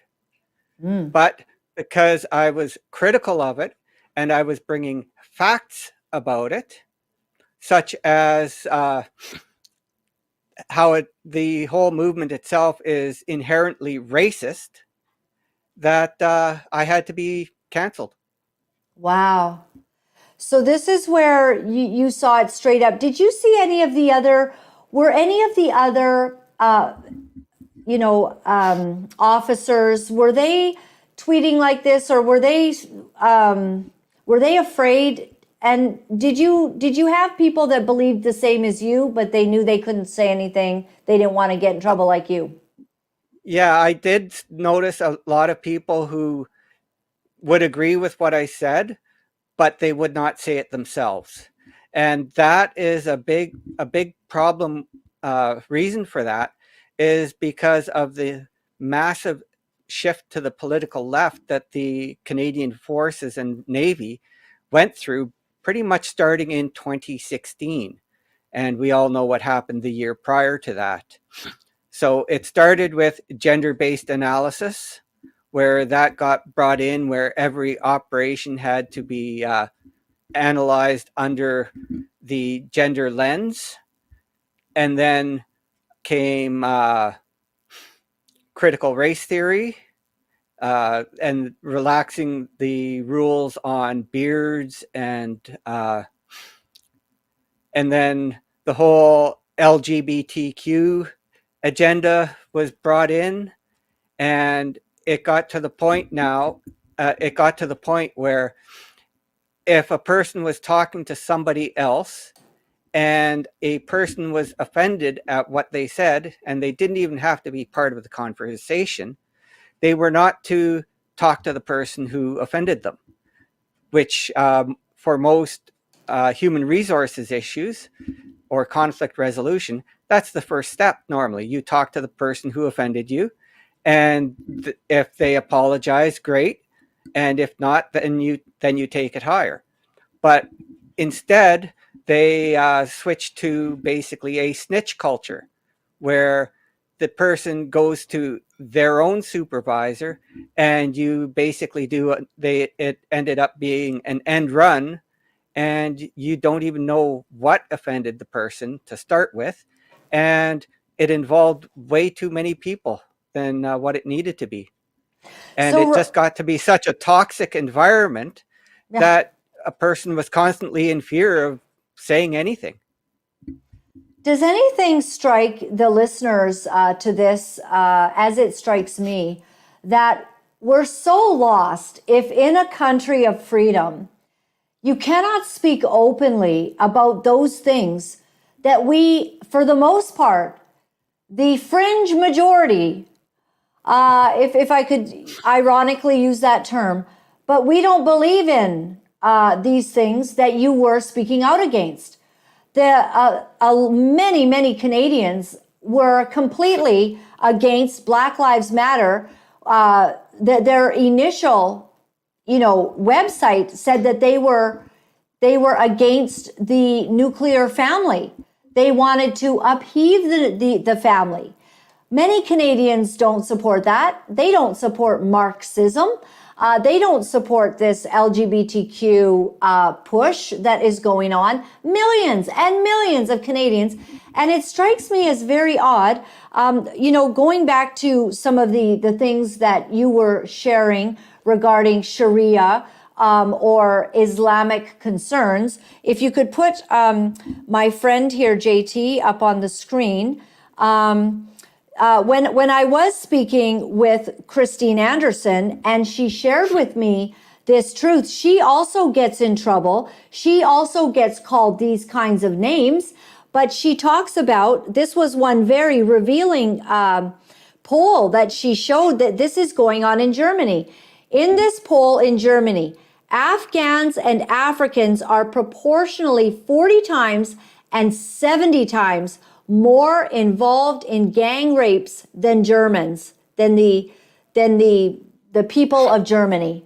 Speaker 4: But because I was critical of it and I was bringing facts about it, such as how the whole movement itself is inherently racist, that I had to be canceled.
Speaker 1: Wow. So this is where you saw it straight up. Did you see any of the other, were any of the other, officers, were they tweeting like this, or were they afraid? And did you have people that believed the same as you, but they knew they couldn't say anything? They didn't want to get in trouble like you.
Speaker 4: Yeah, I did notice a lot of people who would agree with what I said, but they would not say it themselves. And that is a big problem. Reason for that is because of the massive shift to the political left that the Canadian Forces and Navy went through pretty much starting in 2016. And we all know what happened the year prior to that. So it started with gender-based analysis, where that got brought in, where every operation had to be analyzed under the gender lens. And then came critical race theory, and relaxing the rules on beards, and then the whole LGBTQ agenda was brought in, and it got to the point where if a person was talking to somebody else and a person was offended at what they said, and they didn't even have to be part of the conversation, they were not to talk to the person who offended them, which for most human resources issues or conflict resolution, that's the first step. Normally, you talk to the person who offended you, and if they apologize, great. And if not, then you take it higher. But instead, they switched to basically a snitch culture, where the person goes to their own supervisor, and you basically it ended up being an end run, and you don't even know what offended the person to start with, and it involved way too many people than what it needed to be. And
Speaker 1: So
Speaker 4: it just got to be such a toxic environment that a person was constantly in fear of saying anything.
Speaker 1: Does anything strike the listeners to this, as it strikes me, that we're so lost if in a country of freedom, you cannot speak openly about those things that we, for the most part, the fringe majority, if I could ironically use that term, but we don't believe in these things that you were speaking out against. Many Canadians were completely against Black Lives Matter. Their initial, website said that they were against the nuclear family. They wanted to upheave the family. Many Canadians don't support that. They don't support Marxism. They don't support this LGBTQ push that is going on. Millions and millions of Canadians. And it strikes me as very odd, going back to some of the things that you were sharing regarding Sharia or Islamic concerns. If you could put my friend here, JT, up on the screen. When I was speaking with Christine Anderson and she shared with me this truth, she also gets in trouble. She also gets called these kinds of names, but she talks about, this was one very revealing poll that she showed that this is going on in Germany. In this poll in Germany, Afghans and Africans are proportionally 40 times and 70 times more involved in gang rapes than Germans, than the people of Germany.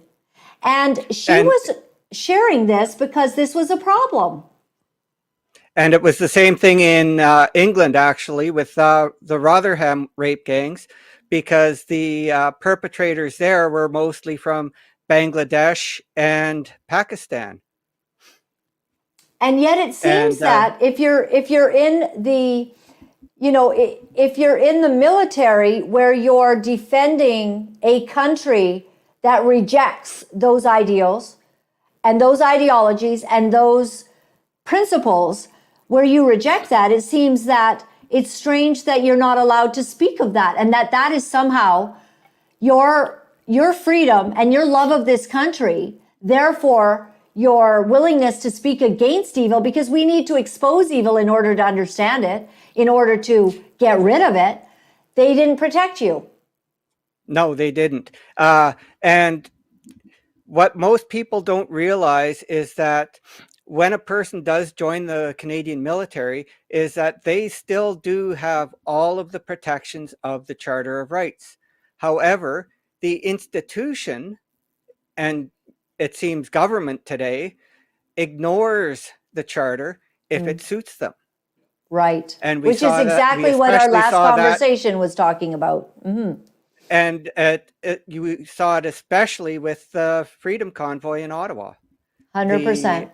Speaker 1: And she was sharing this because this was a problem.
Speaker 4: And it was the same thing in England, actually, with the Rotherham rape gangs, because the perpetrators there were mostly from Bangladesh and Pakistan.
Speaker 1: And yet it seems that if you're in the, if you're in the military where you're defending a country that rejects those ideals and those ideologies and those principles, where you reject that, it seems that it's strange that you're not allowed to speak of that, and that is somehow your freedom and your love of this country. Therefore, your willingness to speak against evil, because we need to expose evil in order to understand it, in order to get rid of it. They didn't protect you.
Speaker 4: No, they didn't. And what most people don't realize is that when a person does join the Canadian military, is that they still do have all of the protections of the Charter of Rights. However, the institution, and it seems government today, ignores the Charter if it suits them.
Speaker 1: Right.
Speaker 4: And we
Speaker 1: which is exactly what our last conversation was talking about. Mm-hmm.
Speaker 4: And you saw it especially with the Freedom Convoy in Ottawa.
Speaker 1: 100%.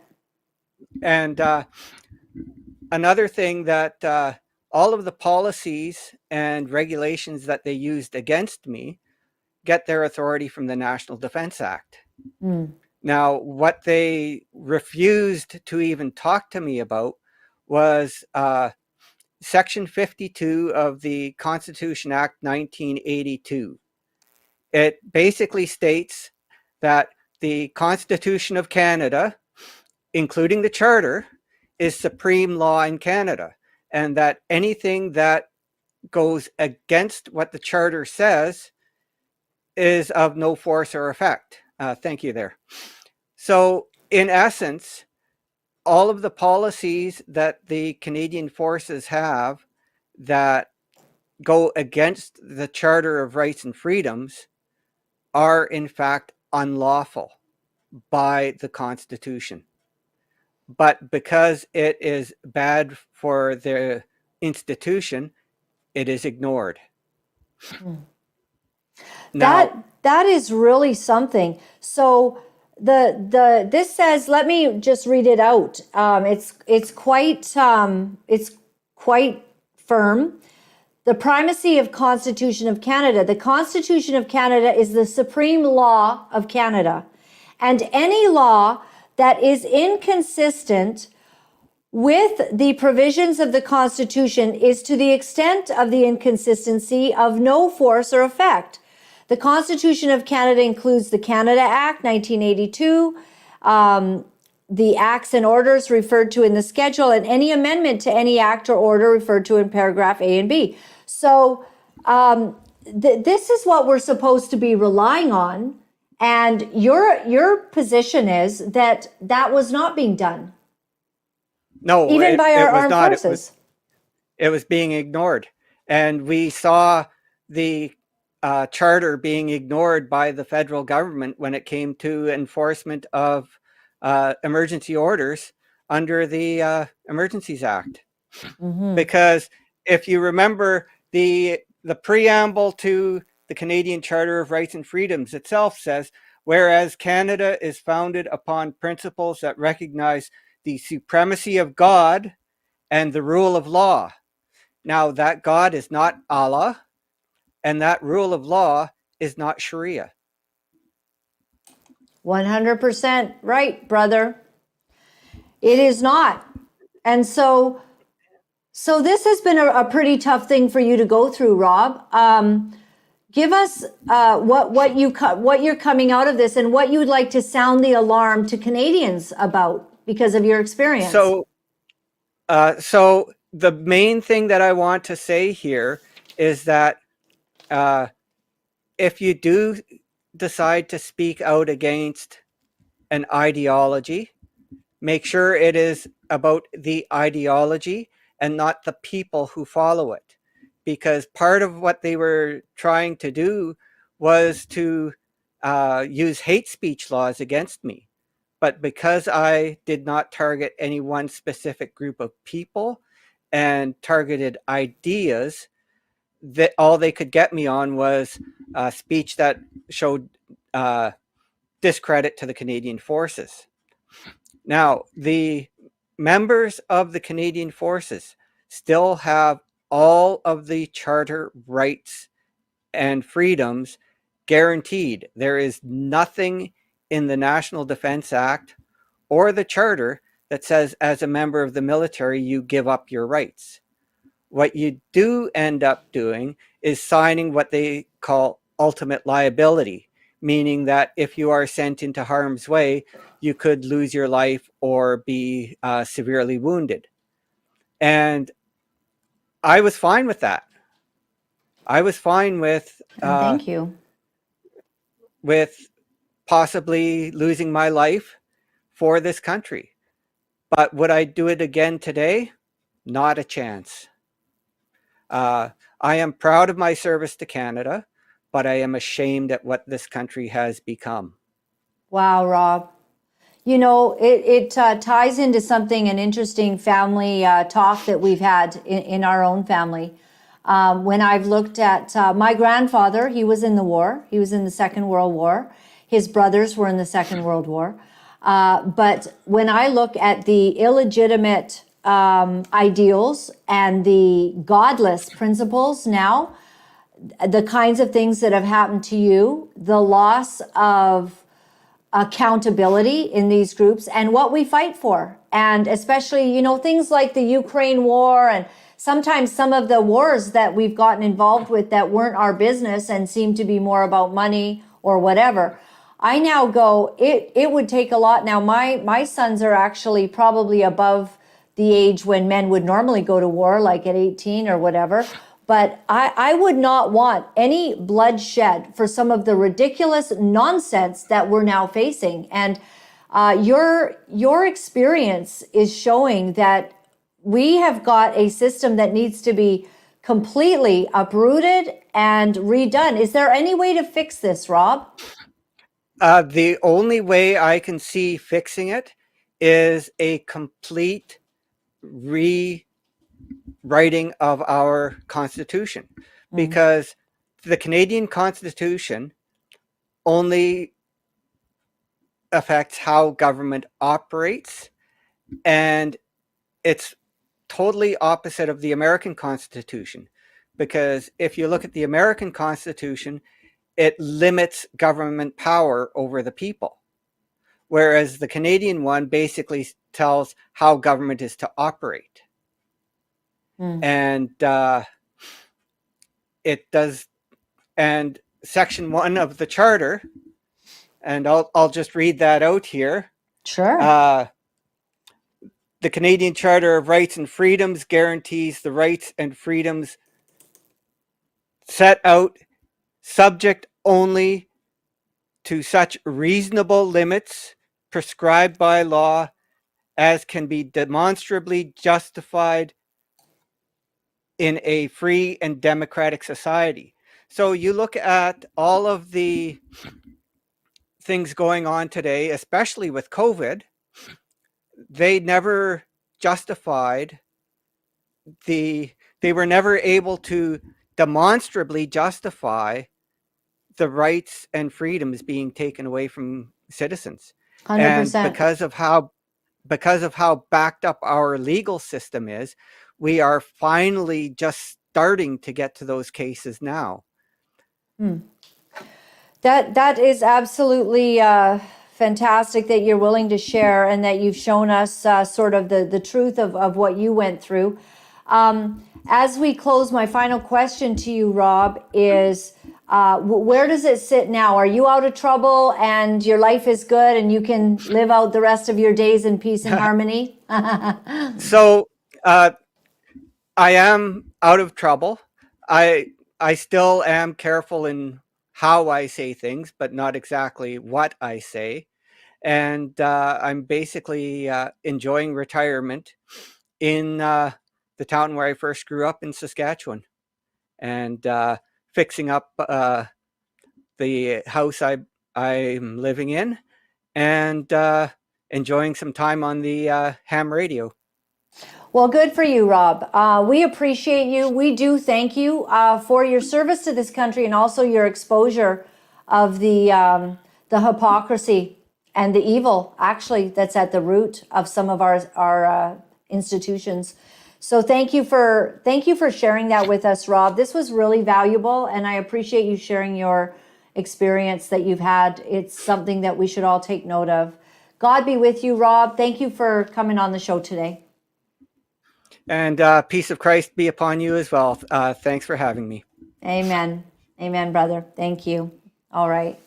Speaker 4: And another thing that all of the policies and regulations that they used against me get their authority from the National Defence Act. Mm. Now, what they refused to even talk to me about was Section 52 of the Constitution Act 1982. It basically states that the Constitution of Canada, including the Charter, is supreme law in Canada, and that anything that goes against what the Charter says is of no force or effect. Thank you there. So in essence, all of the policies that the Canadian forces have that go against the Charter of Rights and Freedoms are in fact unlawful by the Constitution. But because it is bad for the institution, it is ignored.
Speaker 1: Now, that is really something. So this says, let me just read it out. It's quite firm. The primacy of Constitution of Canada. The Constitution of Canada is the supreme law of Canada, and any law that is inconsistent with the provisions of the Constitution is, to the extent of the inconsistency, of no force or effect. The Constitution of Canada includes the Canada Act 1982, the acts and orders referred to in the schedule, and any amendment to any act or order referred to in paragraph A and B. So this is what we're supposed to be relying on. And your position is that that was not being done.
Speaker 4: No,
Speaker 1: even by our armed forces.
Speaker 4: It was being ignored. And we saw the Charter being ignored by the federal government when it came to enforcement of emergency orders under the Emergencies Act. Mm-hmm. Because if you remember, the the preamble to the Canadian Charter of Rights and Freedoms itself says, whereas Canada is founded upon principles that recognize the supremacy of God and the rule of law. Now, that God is not Allah, and that rule of law is not Sharia.
Speaker 1: 100% right, brother. It is not. And so this has been a pretty tough thing for you to go through, Rob. Give us what you're coming out of this, and what you would like to sound the alarm to Canadians about because of your experience.
Speaker 4: So the main thing that I want to say here is that if you do decide to speak out against an ideology, make sure it is about the ideology and not the people who follow it. Because part of what they were trying to do was to use hate speech laws against me. But because I did not target any one specific group of people and targeted ideas, that all they could get me on was speech that showed discredit to the Canadian Forces. Now, the members of the Canadian Forces still have all of the charter rights and freedoms guaranteed. There is nothing in the National Defense Act or the charter that says as a member of the military you give up your rights. What you do end up doing is signing what they call ultimate liability, meaning that if you are sent into harm's way, you could lose your life or be severely wounded. And I was fine with that. I was fine with
Speaker 1: thank you.
Speaker 4: With possibly losing my life for this country. But would I do it again today? Not a chance. I am proud of my service to Canada, but I am ashamed at what this country has become.
Speaker 1: Wow, Rob. You know, it ties into something, an interesting family talk that we've had in our own family. When I've looked at my grandfather, he was in the war. He was in the Second World War. His brothers were in the Second World War. But when I look at the illegitimate ideals and the godless principles now, the kinds of things that have happened to you, the loss of accountability in these groups, and what we fight for. And especially, you know, things like the Ukraine war, and sometimes some of the wars that we've gotten involved with that weren't our business and seem to be more about money or whatever. I now go, it would take a lot. Now, my sons are actually probably above the age when men would normally go to war, like at 18 or whatever. But I would not want any bloodshed for some of the ridiculous nonsense that we're now facing. And your experience is showing that we have got a system that needs to be completely uprooted and redone. Is there any way to fix this, Rob?
Speaker 4: The only way I can see fixing it is a complete rewriting of our Constitution, because the Canadian Constitution only affects how government operates, and it's totally opposite of the American Constitution, because if you look at the American Constitution, it limits government power over the people, whereas the Canadian one basically tells how government is to operate. And it does, and Section 1 of the Charter, and I'll just read that out here.
Speaker 1: Sure.
Speaker 4: The Canadian Charter of Rights and Freedoms guarantees the rights and freedoms set out, subject only to such reasonable limits prescribed by law as can be demonstrably justified in a free and democratic society. So you look at all of the things going on today, especially with COVID, they never justified they were never able to demonstrably justify the rights and freedoms being taken away from citizens. And
Speaker 1: 100%.
Speaker 4: because of how backed up our legal system is, we are finally just starting to get to those cases now.
Speaker 1: That is absolutely fantastic that you're willing to share and that you've shown us sort of the truth of what you went through. As we close, my final question to you, Rob, is where does it sit now? Are you out of trouble and your life is good and you can live out the rest of your days in peace and harmony?
Speaker 4: So I am out of trouble. I still am careful in how I say things, but not exactly what I say. And I'm basically enjoying retirement in the town where I first grew up in Saskatchewan, and fixing up the house I'm living in, and enjoying some time on the ham radio.
Speaker 1: Well, good for you, Rob. We appreciate you. We do thank you for your service to this country and also your exposure of the hypocrisy and the evil, actually, that's at the root of some of our institutions. So thank you for sharing that with us, Rob. This was really valuable, and I appreciate you sharing your experience that you've had. It's something that we should all take note of. God be with you, Rob. Thank you for coming on the show today.
Speaker 4: And peace of Christ be upon you as well. Thanks for having me.
Speaker 1: Amen. Amen, brother. Thank you. All right.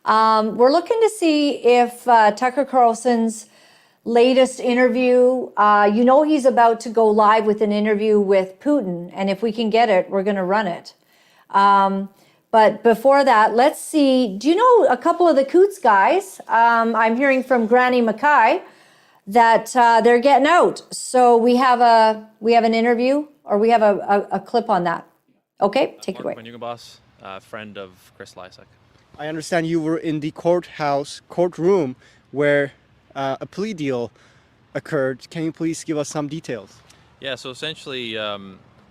Speaker 1: We're looking to see if Tucker Carlson's latest interview, he's about to go live with an interview with Putin. And if we can get it, we're going to run it. But before that, let's see. Do you know a couple of the Coots guys? I'm hearing from Granny Mackay that they're getting out. So we have an interview, or we have a clip on that. Okay, take it away.
Speaker 5: Boss, friend of Chris Lyons.
Speaker 6: I understand you were in the courtroom where a plea deal occurred. Can you please give us some details?
Speaker 5: Yeah, so essentially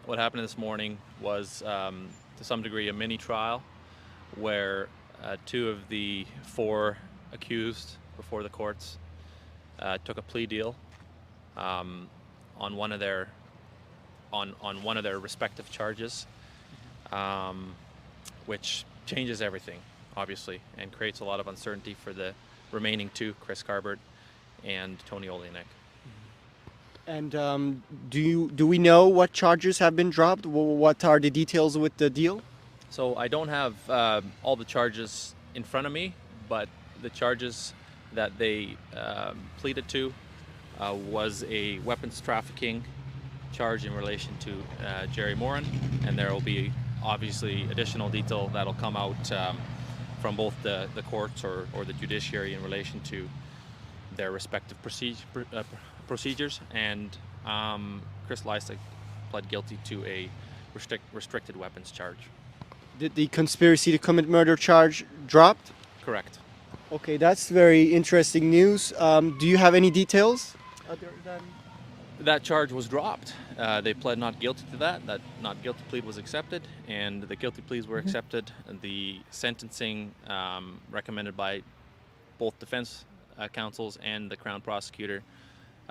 Speaker 5: what happened this morning was to some degree a mini trial where two of the four accused before the courts took a plea deal on one of their respective charges, which changes everything, obviously, and creates a lot of uncertainty for the remaining two, Chris Carbert and Tony Olenek.
Speaker 6: And do we know what charges have been dropped? What are the details with the deal?
Speaker 5: So I don't have all the charges in front of me, but the charges that they pleaded to was a weapons trafficking charge in relation to Jerry Morin, and there will be obviously additional detail that'll come out from both the courts or the judiciary in relation to their respective procedures. And Chris Lyons pled guilty to a restricted weapons charge.
Speaker 6: Did the conspiracy to commit murder charge dropped?
Speaker 5: Correct.
Speaker 6: Okay, that's very interesting news. Do you have any details other than...
Speaker 5: That charge was dropped. They pled not guilty to that. That not guilty plea was accepted, and the guilty pleas were accepted. The sentencing recommended by both defense counsels and the Crown prosecutor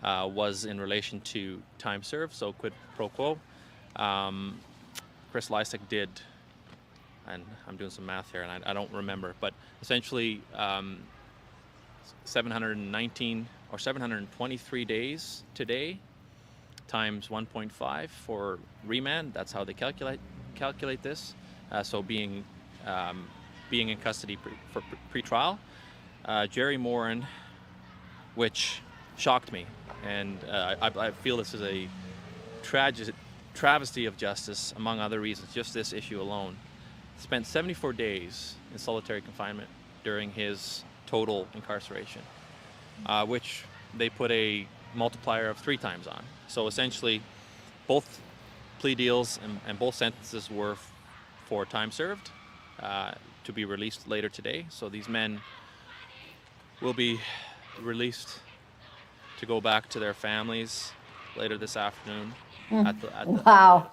Speaker 5: was in relation to time served, so quid pro quo. Chris Lyons did, and I'm doing some math here, and I don't remember, but essentially 719 or 723 days today times 1.5 for remand. That's how they calculate this. So being in custody for pre-trial. Jerry Morin, which shocked me, and I feel this is a travesty of justice, among other reasons, just this issue alone. Spent 74 days in solitary confinement during his total incarceration, which they put a multiplier of 3 times on. So essentially, both plea deals and both sentences were for time served to be released later today. So these men will be released to go back to their families later this afternoon.
Speaker 1: Wow.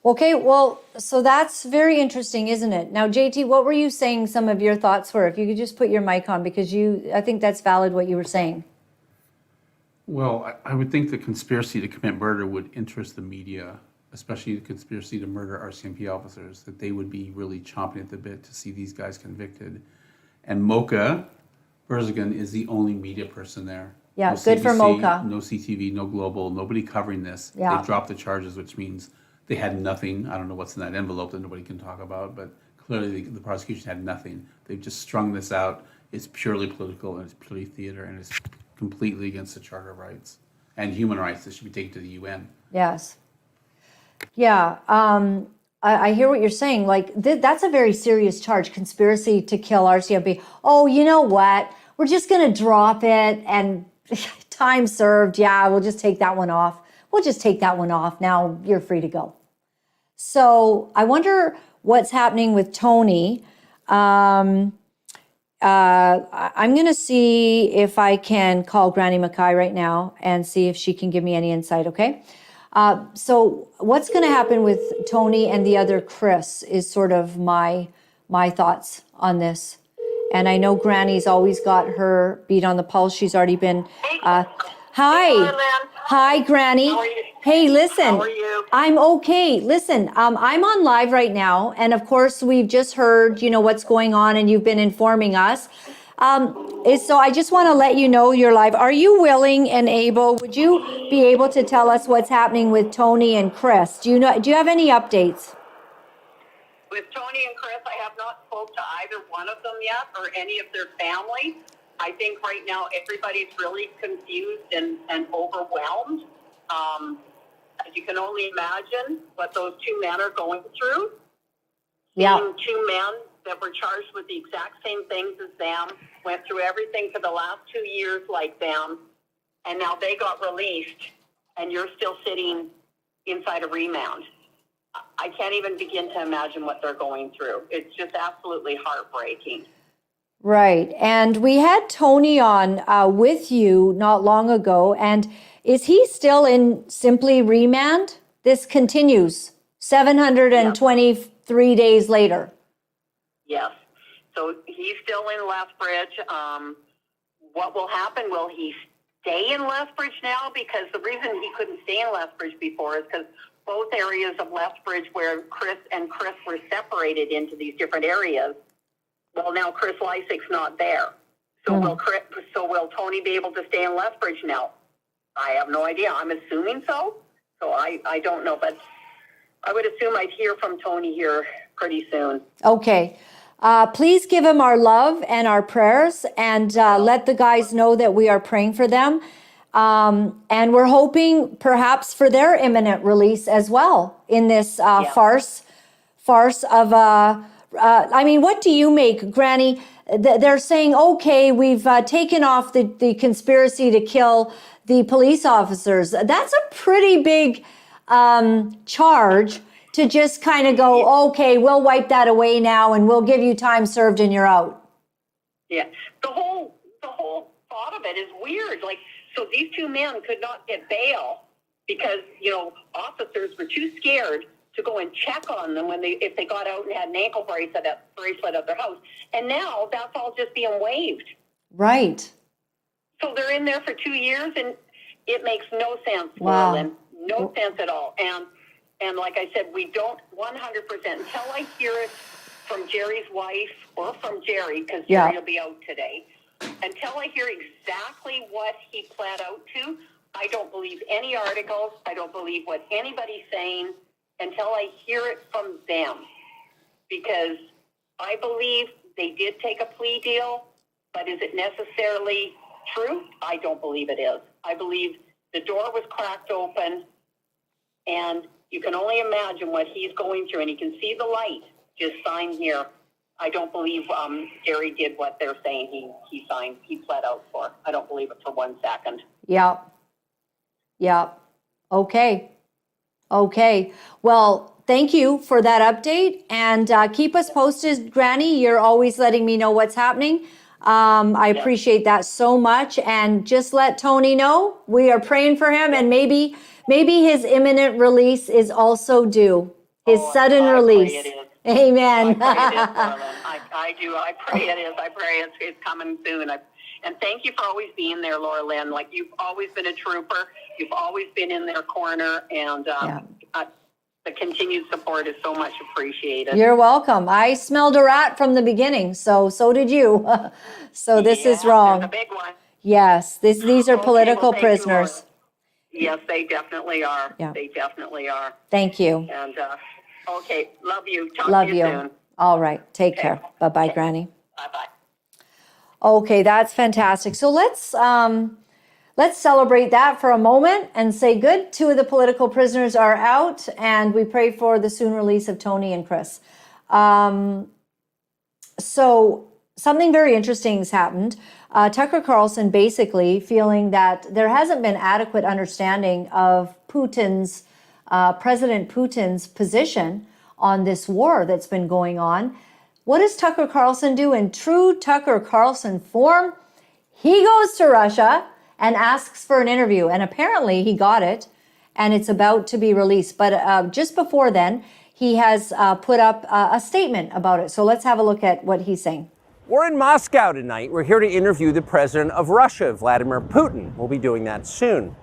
Speaker 1: Okay, well, so that's very interesting, isn't it? Now, JT, what were you saying some of your thoughts were? If you could just put your mic on, because I think that's valid what you were saying.
Speaker 7: Well, I would think the conspiracy to commit murder would interest the media, especially the conspiracy to murder RCMP officers, that they would be really chomping at the bit to see these guys convicted. And Mocha Berzigan is the only media person there.
Speaker 1: Yeah,
Speaker 7: No
Speaker 1: good for
Speaker 7: CBC,
Speaker 1: Mocha.
Speaker 7: No CTV, no Global, nobody covering this.
Speaker 1: Yeah.
Speaker 7: They dropped the charges, which means they had nothing. I don't know what's in that envelope that nobody can talk about, but clearly the prosecution had nothing. They've just strung this out. It's purely political and it's purely theater and it's completely against the Charter of Rights and human rights that should be taken to the UN.
Speaker 1: Yes. Yeah. I hear what you're saying. Like, that's a very serious charge, conspiracy to kill RCMP. Oh, you know what? We're just going to drop it and time served. Yeah, we'll just take that one off. We'll just take that one off. Now you're free to go. So I wonder what's happening with Tony. I'm going to see if I can call Granny Mackay right now and see if she can give me any insight, okay? So what's going to happen with Tony and the other Chris is sort of my thoughts on this. And I know Granny's always got her beat on the pulse. She's already been... Hi.
Speaker 8: Laura-Lynn.
Speaker 1: Hi, Granny.
Speaker 8: How are you?
Speaker 1: Hey, listen.
Speaker 8: How are you?
Speaker 1: I'm okay. Listen, I'm on live right now. And of course, we've just heard, what's going on and you've been informing us. So I just want to let you know you're live. Are you willing and able? Would you be able to tell us what's happening with Tony and Chris? Do you have any updates?
Speaker 8: With Tony and Chris, I have not spoke to either one of them yet or any of their family. I think right now everybody's really confused and overwhelmed. As you can only imagine what those two men are going through.
Speaker 1: Yeah.
Speaker 8: Seeing two men that were charged with the exact same things as them, went through everything for the last 2 years like them, and now they got released, and you're still sitting inside a remand. I can't even begin to imagine what they're going through. It's just absolutely heartbreaking.
Speaker 1: Right. And we had Tony on with you not long ago. And is he still in simply remand? This continues 723 days later.
Speaker 8: Yes. So he's still in Lethbridge. What will happen? Will he stay in Lethbridge now? Because the reason he couldn't stay in Lethbridge before is because both areas of Lethbridge where Chris were separated into these different areas. Well, now Chris Lysick's not there. So will Tony be able to stay in Lethbridge now? I have no idea. I'm assuming so. So I don't know, but I would assume I'd hear from Tony here pretty soon.
Speaker 1: Okay. Please give him our love and our prayers and let the guys know that we are praying for them. And we're hoping perhaps for their imminent release as well in this farce of I mean, what do you make, Granny? They're saying, okay, we've taken off the conspiracy to kill the police officers. That's a pretty big charge to just kind of go, okay, we'll wipe that away now and we'll give you time served and you're out.
Speaker 8: Yeah. The whole thought of it is weird. Like, so these two men could not get bail because, officers were too scared to go and check on them if they got out and had an ankle bracelet at their house. And now that's all just being waived.
Speaker 1: Right.
Speaker 8: So they're in there for 2 years and it makes no sense,
Speaker 1: Wow.
Speaker 8: Laura-Lynn. No sense at all. And like I said, we don't 100% until I hear it from Jerry's wife or from Jerry, because Jerry will be out today. Until I hear exactly what he pled out to, I don't believe any articles. I don't believe what anybody's saying until I hear it from them, because I believe they did take a plea deal, but is it necessarily true? I don't believe it is. I believe the door was cracked open, and you can only imagine what he's going through, and he can see the light. Just sign here. I don't believe Jerry did what they're saying he signed, he pled out for. I don't believe it for 1 second.
Speaker 1: Yeah. Okay. Well, thank you for that update and keep us posted, Granny. You're always letting me know what's happening. I appreciate that so much. And just let Tony know we are praying for him, and maybe his imminent release is also due. His sudden
Speaker 8: I
Speaker 1: release.
Speaker 8: pray it is.
Speaker 1: Amen.
Speaker 8: I pray it is, Laura-Lynn. I do. I pray it is. I pray it's coming soon. And thank you for always being there, Laura-Lynn. Like, you've always been a trooper. You've always been in their corner. And the continued support is so much appreciated.
Speaker 1: You're welcome. I smelled a rat from the beginning, so did you. So this is wrong.
Speaker 8: It's a big one.
Speaker 1: Yes, these are political
Speaker 8: thank you,
Speaker 1: prisoners.
Speaker 8: Yes, they definitely are.
Speaker 1: Yeah.
Speaker 8: They definitely are.
Speaker 1: Thank you.
Speaker 8: And, okay, love you. Talk
Speaker 1: Love
Speaker 8: to you
Speaker 1: you.
Speaker 8: soon.
Speaker 1: All right. Take care. Bye-bye, Granny.
Speaker 8: Bye-bye.
Speaker 1: Okay, that's fantastic. So let's celebrate that for a moment and say good. 2 of the political prisoners are out, and we pray for the soon release of Tony and Chris. So something very interesting has happened. Tucker Carlson basically feeling that there hasn't been adequate understanding of Putin's, President Putin's position on this war that's been going on. What does Tucker Carlson do in true Tucker Carlson form? He goes to Russia and asks for an interview, and apparently he got it, and it's about to be released. But just before then, he has put up a statement about it. So let's have a look at what he's saying.
Speaker 9: We're in Moscow tonight. We're here to interview the president of Russia, Vladimir Putin. We'll be doing that soon.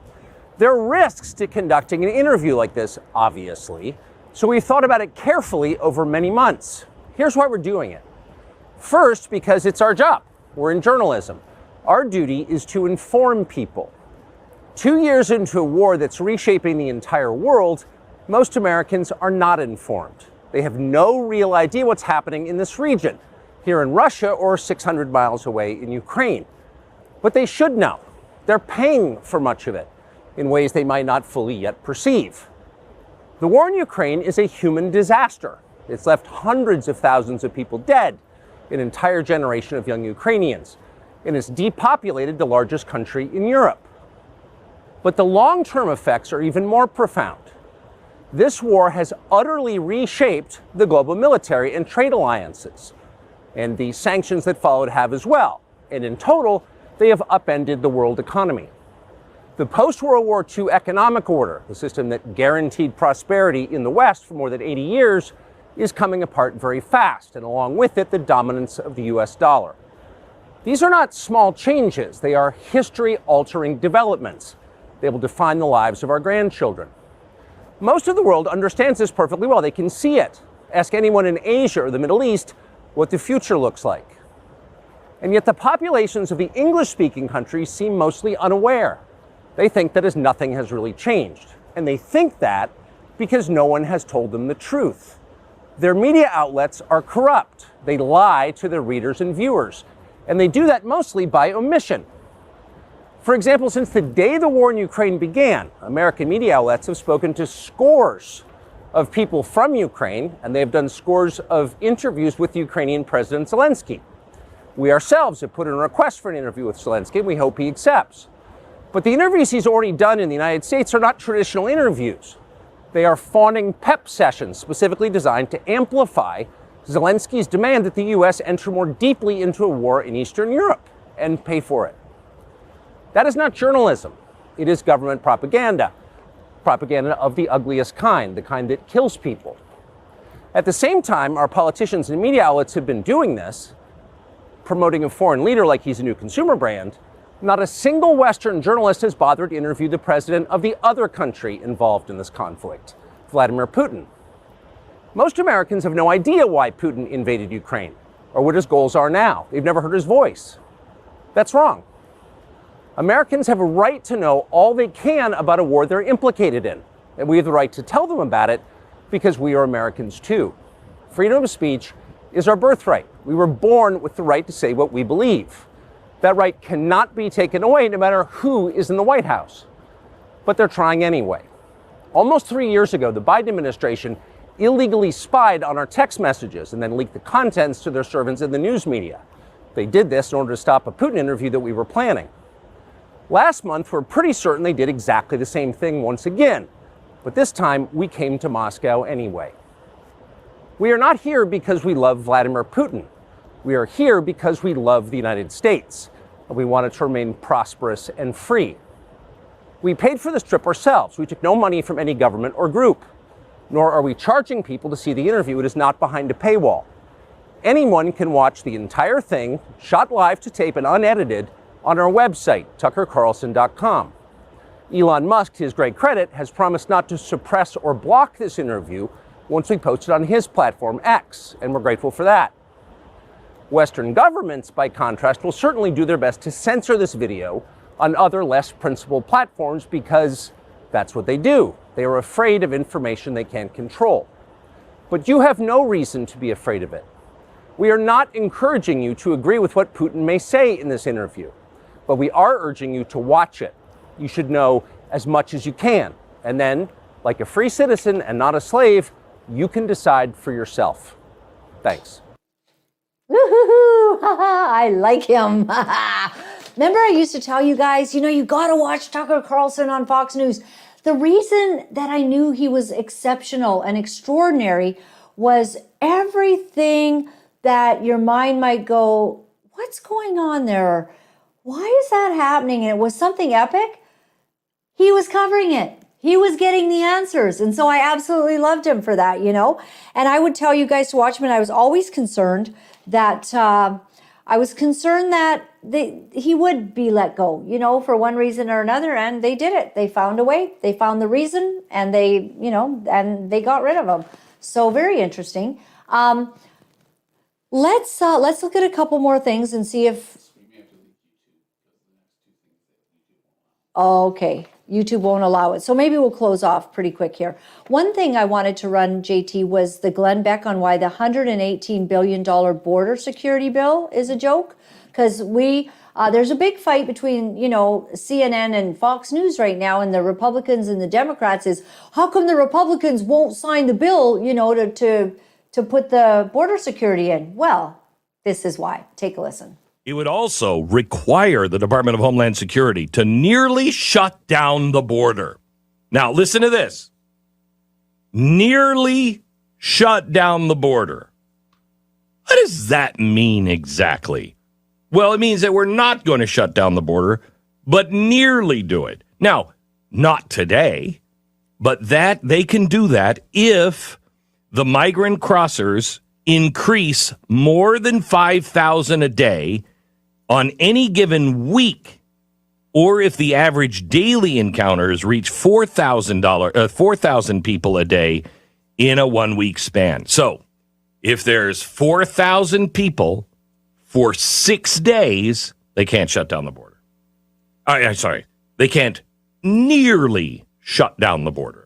Speaker 9: There are risks to conducting an interview like this, obviously, so we've thought about it carefully over many months. Here's why we're doing it. First, because it's our job. We're in journalism. Our duty is to inform people. 2 years into a war that's reshaping the entire world, most Americans are not informed. They have no real idea what's happening in this region, here in Russia or 600 miles away in Ukraine. But they should know. They're paying for much of it in ways they might not fully yet perceive. The war in Ukraine is a human disaster. It's left hundreds of thousands of people dead, an entire generation of young Ukrainians, and it's depopulated the largest country in Europe. But the long-term effects are even more profound. This war has utterly reshaped the global military and trade alliances, and the sanctions that followed have as well. And in total, they have upended the world economy. The post-World War II economic order, the system that guaranteed prosperity in the West for more than 80 years, is coming apart very fast, and along with it, the dominance of the US dollar. These are not small changes. They are history-altering developments. They will define the lives of our grandchildren. Most of the world understands this perfectly well. They can see it. Ask anyone in Asia or the Middle East what the future looks like. And yet the populations of the English-speaking countries seem mostly unaware. They think that as nothing has really changed. And they think that because no one has told them the truth. Their media outlets are corrupt. They lie to their readers and viewers. And they do that mostly by omission. For example, since the day the war in Ukraine began, American media outlets have spoken to scores of people from Ukraine, and they have done scores of interviews with Ukrainian President Zelensky. We ourselves have put in a request for an interview with Zelensky, and we hope he accepts. But the interviews he's already done in the United States are not traditional interviews. They are fawning pep sessions specifically designed to amplify Zelensky's demand that the U.S. enter more deeply into a war in Eastern Europe and pay for it. That is not journalism. It is government propaganda. Propaganda of the ugliest kind, the kind that kills people. At the same time, our politicians and media outlets have been doing this, promoting a foreign leader like he's a new consumer brand. Not a single Western journalist has bothered to interview the president of the other country involved in this conflict, Vladimir Putin. Most Americans have no idea why Putin invaded Ukraine or what his goals are now. They've never heard his voice. That's wrong. Americans have a right to know all they can about a war they're implicated in, and we have the right to tell them about it because we are Americans too. Freedom of speech is our birthright. We were born with the right to say what we believe. That right cannot be taken away no matter who is in the White House. But they're trying anyway. Almost 3 years ago, the Biden administration illegally spied on our text messages and then leaked the contents to their servants in the news media. They did this in order to stop a Putin interview that we were planning. Last month, we're pretty certain they did exactly the same thing once again. But this time, we came to Moscow anyway. We are not here because we love Vladimir Putin. We are here because we love the United States, and we want it to remain prosperous and free. We paid for this trip ourselves. We took no money from any government or group. nor are we charging people to see the interview. It is not behind a paywall. Anyone can watch the entire thing, shot live to tape and unedited, on our website, tuckercarlson.com. Elon Musk, to his great credit, has promised not to suppress or block this interview once we post it on his platform, X, and we're grateful for that. Western governments, by contrast, will certainly do their best to censor this video on other less principled platforms because that's what they do. They are afraid of information they can't control. But you have no reason to be afraid of it. We are not encouraging you to agree with what Putin may say in this interview, but we are urging you to watch it. You should know as much as you can. And then, like a free citizen and not a slave, you can decide for yourself. Thanks.
Speaker 1: Woohoo! I like him. Remember I used to tell you guys, you got to watch Tucker Carlson on Fox News. The reason that I knew he was exceptional and extraordinary was everything that your mind might go, what's going on there? Why is that happening? And it was something epic. He was covering it. He was getting the answers. And so I absolutely loved him for that, And I would tell you guys to watch him. And I was always concerned that he would be let go, for one reason or another. And they did it. They found a way. They found the reason, and they got rid of him. So very interesting. Let's look at a couple more things and see if. Okay, YouTube won't allow it. So maybe we'll close off pretty quick here. One thing I wanted to run, JT, was the Glenn Beck on why the $118 billion border security bill is a joke. Because there's a big fight between, CNN and Fox News right now, and the Republicans and the Democrats is, how come the Republicans won't sign the bill, to put the border security in? Well, this is why. Take a listen.
Speaker 10: It would also require the Department of Homeland Security to nearly shut down the border. Now, listen to this. Nearly shut down the border. What does that mean exactly? Well, it means that we're not going to shut down the border, but nearly do it. Now, not today, but that they can do that if the migrant crossers increase more than 5,000 a day on any given week, or if the average daily encounters reach 4,000 people a day in a 1 week span. So if there's 4,000 people for 6 days, they can't shut down the border. They can't nearly shut down the border.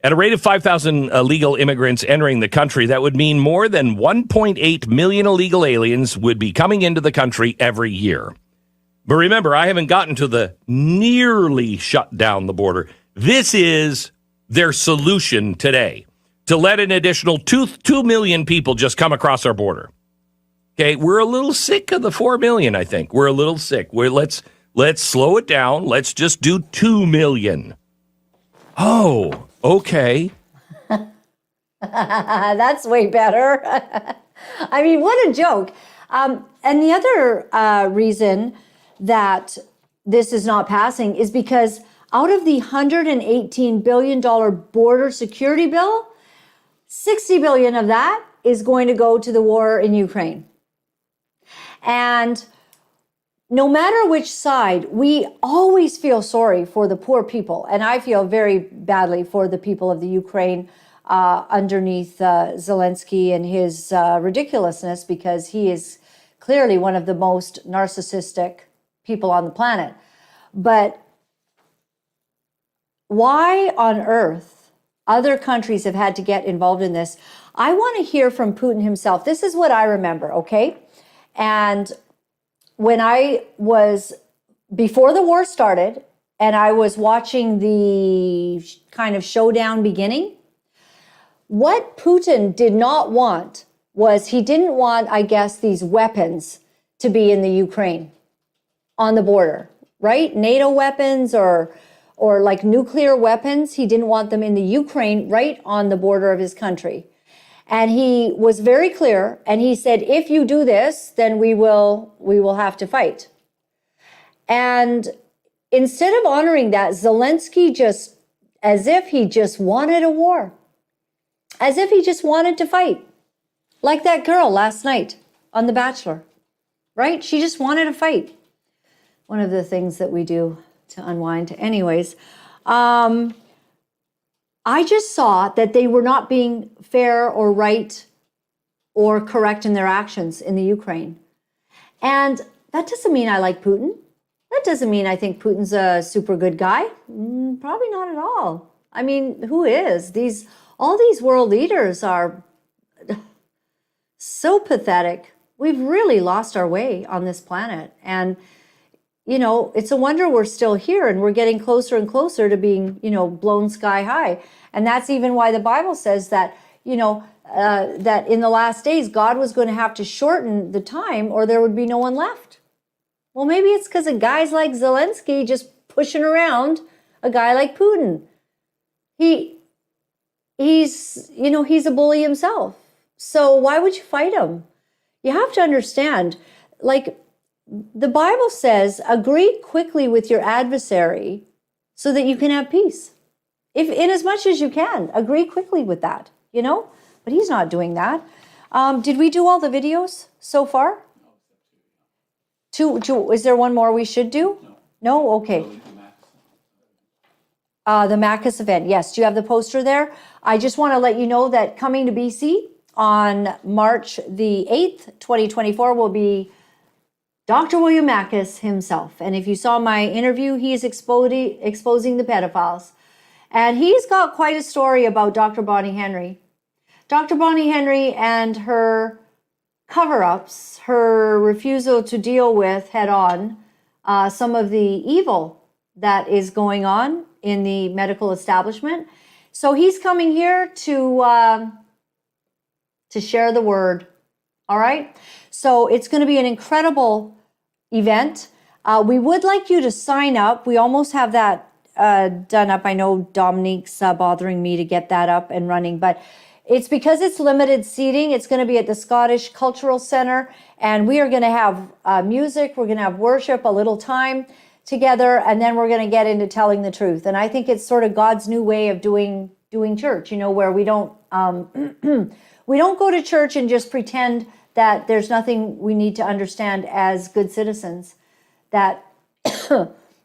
Speaker 10: At a rate of 5,000 illegal immigrants entering the country, that would mean more than 1.8 million illegal aliens would be coming into the country every year. But remember, I haven't gotten to the nearly shut down the border. This is their solution today, to let an additional 2 million people just come across our border. Okay, we're a little sick of the 4 million, I think. We're a little sick. Let's slow it down. Let's just do 2 million. Oh, okay.
Speaker 1: That's way better. I mean, what a joke. And the other reason that this is not passing is because out of the $118 billion border security bill, $60 billion of that is going to go to the war in Ukraine. And no matter which side, we always feel sorry for the poor people. And I feel very badly for the people of the Ukraine underneath Zelensky and his ridiculousness, because he is clearly one of the most narcissistic people on the planet. But why on earth other countries have had to get involved in this? I want to hear from Putin himself. This is what I remember, okay? And when I was, before the war started, and I was watching the kind of showdown beginning, what Putin did not want was, he didn't want, I guess, these weapons to be in the Ukraine on the border, right? NATO weapons or like nuclear weapons. He didn't want them in the Ukraine, right on the border of his country. And he was very clear, and he said, if you do this, then we will have to fight. And instead of honoring that, Zelensky just, as if he just wanted a war. as if he just wanted to fight. Like that girl last night on The Bachelor, right? She just wanted to fight. One of the things that we do to unwind. Anyways, I just saw that they were not being fair or right or correct in their actions in the Ukraine. And that doesn't mean I like Putin. That doesn't mean I think Putin's a super good guy. Probably not at all. I mean, who is? All these world leaders are so pathetic. We've really lost our way on this planet. And, it's a wonder we're still here and we're getting closer and closer to being, blown sky high. And that's even why the Bible says that, that in the last days, God was going to have to shorten the time or there would be no one left. Well, maybe it's because of guys like Zelensky just pushing around a guy like Putin. He's a bully himself. So why would you fight him? You have to understand, the Bible says, agree quickly with your adversary so that you can have peace. If in as much as you can, agree quickly with that, but he's not doing that. Did we do all the videos so far? Two, is there one more we should do? No? Okay. The Macus event. Yes. Do you have the poster there? I just want to let you know that coming to BC on March the 8th, 2024 will be Dr. William Macus himself. And if you saw my interview, he is exposing the pedophiles. And he's got quite a story about Dr. Bonnie Henry. Dr. Bonnie Henry and her cover-ups, her refusal to deal with head-on some of the evil that is going on in the medical establishment. So he's coming here to share the word. All right? So it's going to be an incredible event. We would like you to sign up. We almost have that done up. I know Dominique's bothering me to get that up and running, but it's because it's limited seating. It's going to be at the Scottish Cultural Center, and we are going to have music. We're going to have worship, a little time together, and then we're going to get into telling the truth. And I think it's sort of God's new way of doing church, where we don't we don't go to church and just pretend that there's nothing we need to understand as good citizens, that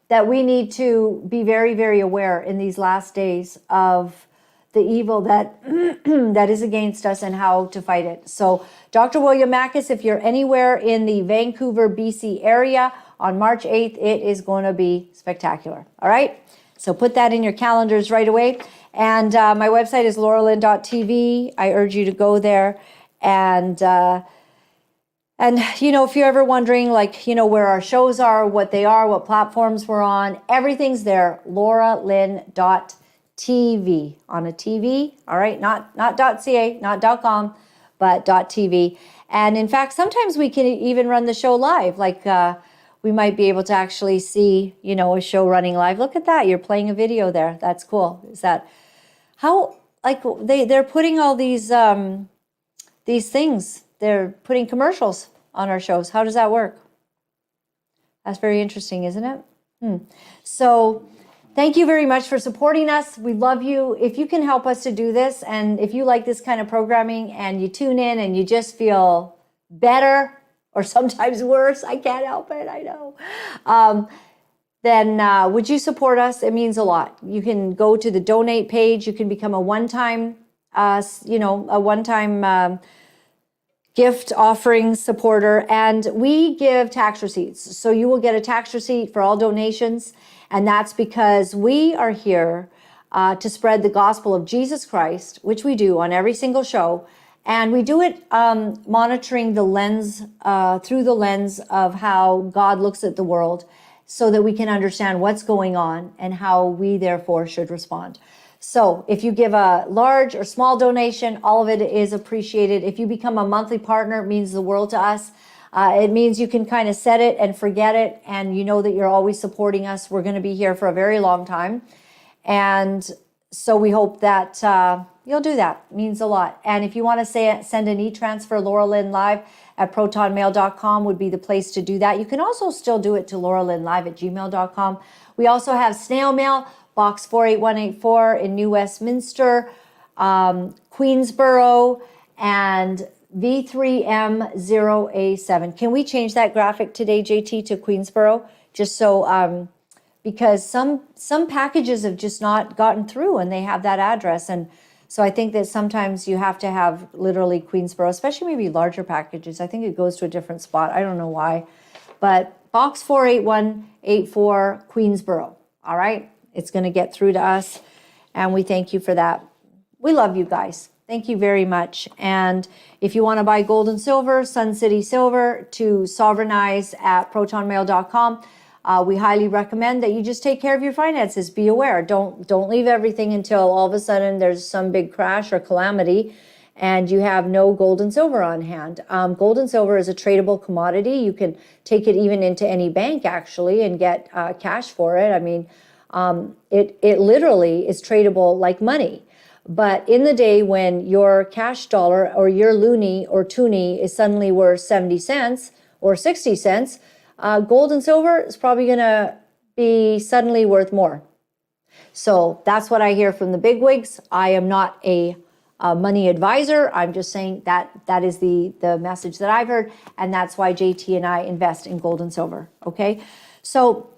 Speaker 1: that we need to be very, very aware in these last days of the evil that that is against us and how to fight it. So Dr. William Macus, if you're anywhere in the Vancouver, BC area on March 8th, it is going to be spectacular. All right. So put that in your calendars right away. And my website is Laura-Lynn.tv. I urge you to go there. And if you're ever wondering, where our shows are, what they are, what platforms we're on, everything's there. Laura-Lynn.tv on a TV. All right. Not .ca, not .com, but .tv. And in fact, sometimes we can even run the show live. We might be able to actually see, a show running live. Look at that. You're playing a video there. That's cool. Is that how, they're putting all these things, they're putting commercials on our shows. How does that work? That's very interesting, isn't it? So thank you very much for supporting us. We love you. If you can help us to do this, and if you like this kind of programming and you tune in and you just feel better, or sometimes worse, I can't help it, I know. Then would you support us? It means a lot. You can go to the donate page. You can become a one-time, gift offering supporter. And we give tax receipts. So you will get a tax receipt for all donations. And that's because we are here to spread the gospel of Jesus Christ, which we do on every single show. And we do it monitoring the lens, through the lens of how God looks at the world, so that we can understand what's going on and how we therefore should respond. So if you give a large or small donation, all of it is appreciated. If you become a monthly partner, it means the world to us. It means you can kind of set it and forget it, and you know that you're always supporting us. We're going to be here for a very long time. And so we hope that you'll do that. It means a lot. And if you want to send an e-transfer, Laura-Lynn Live at protonmail.com would be the place to do that. You can also still do it to lauralynlive@gmail.com. We also have snail mail, Box 48184 in New Westminster, Queensboro, and V3M0A7. Can we change that graphic today, JT, to Queensboro? Just so, because some packages have just not gotten through and they have that address. And so I think that sometimes you have to have literally Queensboro, especially maybe larger packages. I think it goes to a different spot. I don't know why. But box 48184, Queensboro. All right? It's going to get through to us. And we thank you for that. We love you guys. Thank you very much. And if you want to buy gold and silver, Sun City Silver, to sovereignize at protonmail.com. We highly recommend that you just take care of your finances. Be aware. Don't leave everything until all of a sudden there's some big crash or calamity and you have no gold and silver on hand. Gold and silver is a tradable commodity. You can take it even into any bank actually and get cash for it. I mean, it literally is tradable like money. But in the day when your cash dollar or your loonie or toonie is suddenly worth 70 cents or 60 cents, gold and silver is probably going to be suddenly worth more. So that's what I hear from the bigwigs. I am not a money advisor. I'm just saying that is the message that I've heard, and that's why JT and I invest in gold and silver. Okay, so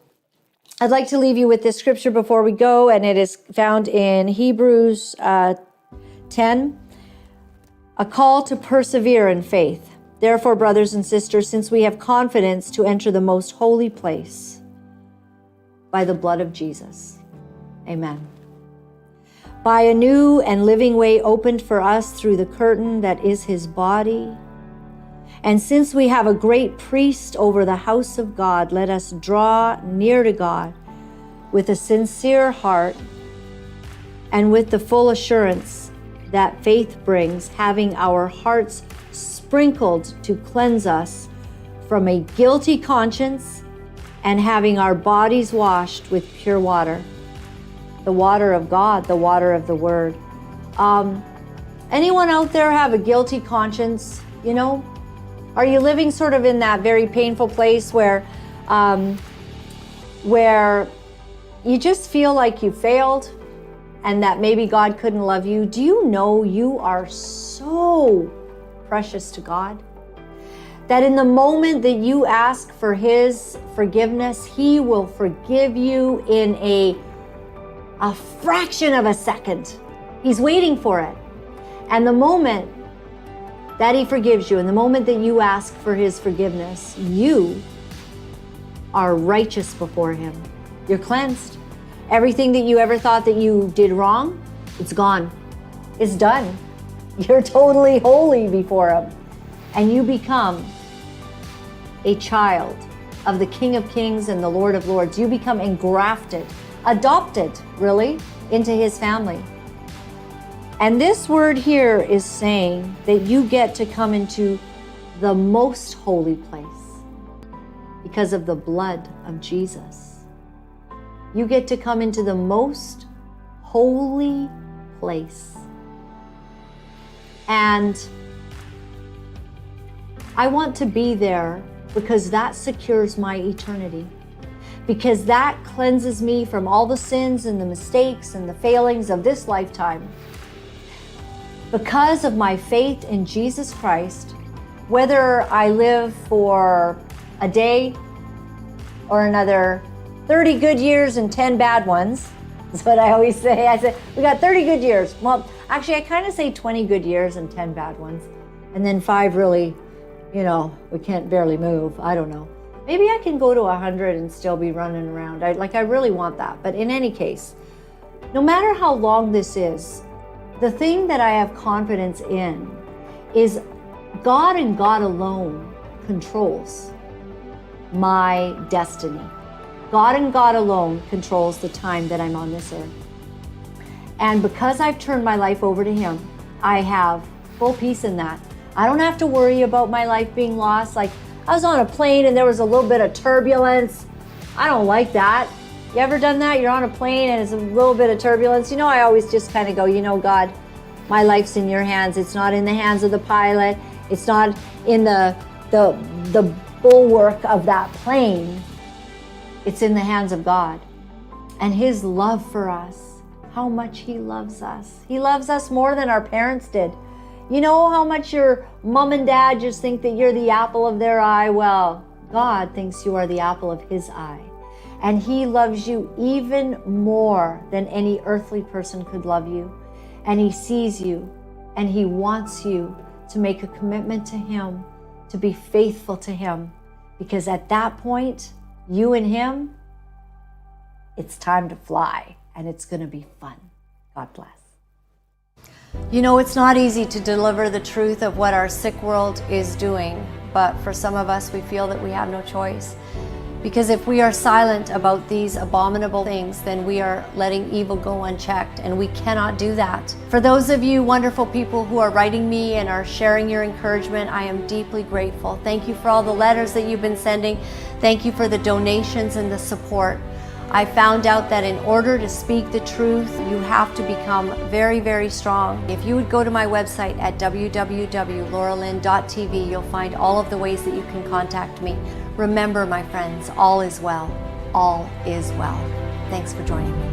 Speaker 1: I'd like to leave you with this scripture before we go, and it is found in Hebrews 10, a call to persevere in faith. Therefore, brothers and sisters, since we have confidence to enter the most holy place by the blood of Jesus. Amen. By a new and living way opened for us through the curtain that is his body. And since we have a great priest over the house of God, let us draw near to God with a sincere heart and with the full assurance that faith brings, having our hearts sprinkled to cleanse us from a guilty conscience and having our bodies washed with pure water, the water of God, the water of the Word. Anyone out there have a guilty conscience? You know, are you living sort of in that very painful place where you just feel like you failed and that maybe God couldn't love you? Do you know you are so precious to God that in the moment that you ask for his forgiveness, he will forgive you in a fraction of a second. He's waiting for it. And the moment that he forgives you, and the moment that you ask for his forgiveness, you are righteous before him. You're cleansed. Everything that you ever thought that you did wrong, it's gone. It's done. You're totally holy before him. And you become a child of the King of Kings and the Lord of Lords. You become engrafted, adopted, really, into his family. And this word here is saying that you get to come into the most holy place because of the blood of Jesus. You get to come into the most holy place. And I want to be there because that secures my eternity. Because that cleanses me from all the sins and the mistakes and the failings of this lifetime. Because of my faith in Jesus Christ, whether I live for a day or another 30 good years and 10 bad ones, that's what I always say. I say, we got 30 good years. Well, actually, I kind of say 20 good years and 10 bad ones. And then 5 really, we can't barely move. I don't know. Maybe I can go to 100 and still be running around. I really want that. But in any case, no matter how long this is, the thing that I have confidence in is God and God alone controls my destiny. God and God alone controls the time that I'm on this earth. And because I've turned my life over to him, I have full peace in that. I don't have to worry about my life being lost. Like, I was on a plane and there was a little bit of turbulence. I don't like that. You ever done that? You're on a plane and it's a little bit of turbulence. I always just kind of go, God, my life's in your hands. It's not in the hands of the pilot. It's not in the bulwark of that plane. It's in the hands of God. And his love for us. how much He loves us. He loves us more than our parents did. You know how much your mom and dad just think that you're the apple of their eye? Well, God thinks you are the apple of His eye. And He loves you even more than any earthly person could love you. And He sees you, and He wants you to make a commitment to Him, to be faithful to Him. Because at that point, you and Him, it's time to fly, and it's going to be fun. God bless. You know, it's not easy to deliver the truth of what our sick world is doing, but for some of us, we feel that we have no choice. Because if we are silent about these abominable things, then we are letting evil go unchecked, and we cannot do that. For those of you wonderful people who are writing me and are sharing your encouragement, I am deeply grateful. Thank you for all the letters that you've been sending. Thank you for the donations and the support. I found out that in order to speak the truth, you have to become very, very strong. If you would go to my website at www.laura-lynn.tv, you'll find all of the ways that you can contact me. Remember, my friends, all is well. All is well. Thanks for joining me.